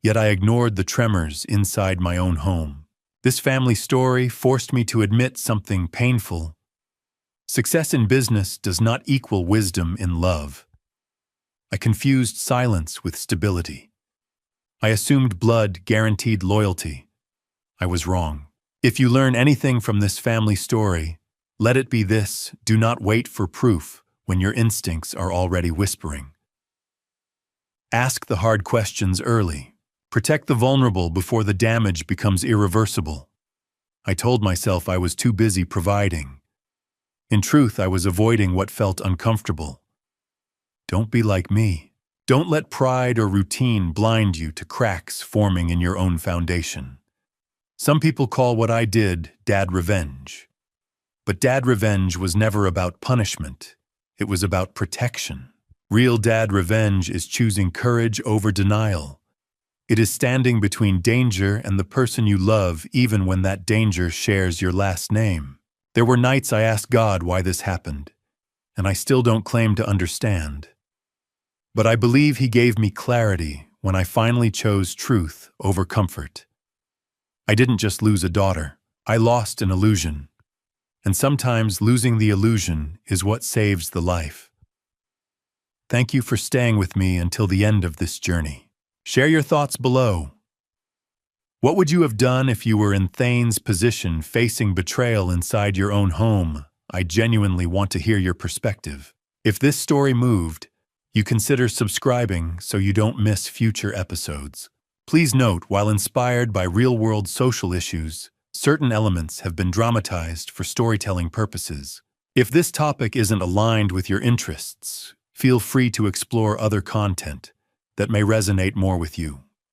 yet I ignored the tremors inside my own home. This family story forced me to admit something painful. Success in business does not equal wisdom in love. I confused silence with stability. I assumed blood guaranteed loyalty. I was wrong. If you learn anything from this family story, let it be this: do not wait for proof when your instincts are already whispering. Ask the hard questions early. Protect the vulnerable before the damage becomes irreversible. I told myself I was too busy providing. In truth, I was avoiding what felt uncomfortable. Don't be like me. Don't let pride or routine blind you to cracks forming in your own foundation. Some people call what I did dad revenge. But dad revenge was never about punishment. It was about protection. Real dad revenge is choosing courage over denial. It is standing between danger and the person you love, even when that danger shares your last name. There were nights I asked God why this happened, and I still don't claim to understand. But I believe He gave me clarity when I finally chose truth over comfort. I didn't just lose a daughter, I lost an illusion. And sometimes losing the illusion is what saves the life. Thank you for staying with me until the end of this journey. Share your thoughts below. What would you have done if you were in Thane's position facing betrayal inside your own home? I genuinely want to hear your perspective. If this story moved, you consider subscribing so you don't miss future episodes. Please note, while inspired by real-world social issues, certain elements have been dramatized for storytelling purposes. If this topic isn't aligned with your interests, feel free to explore other content that may resonate more with you.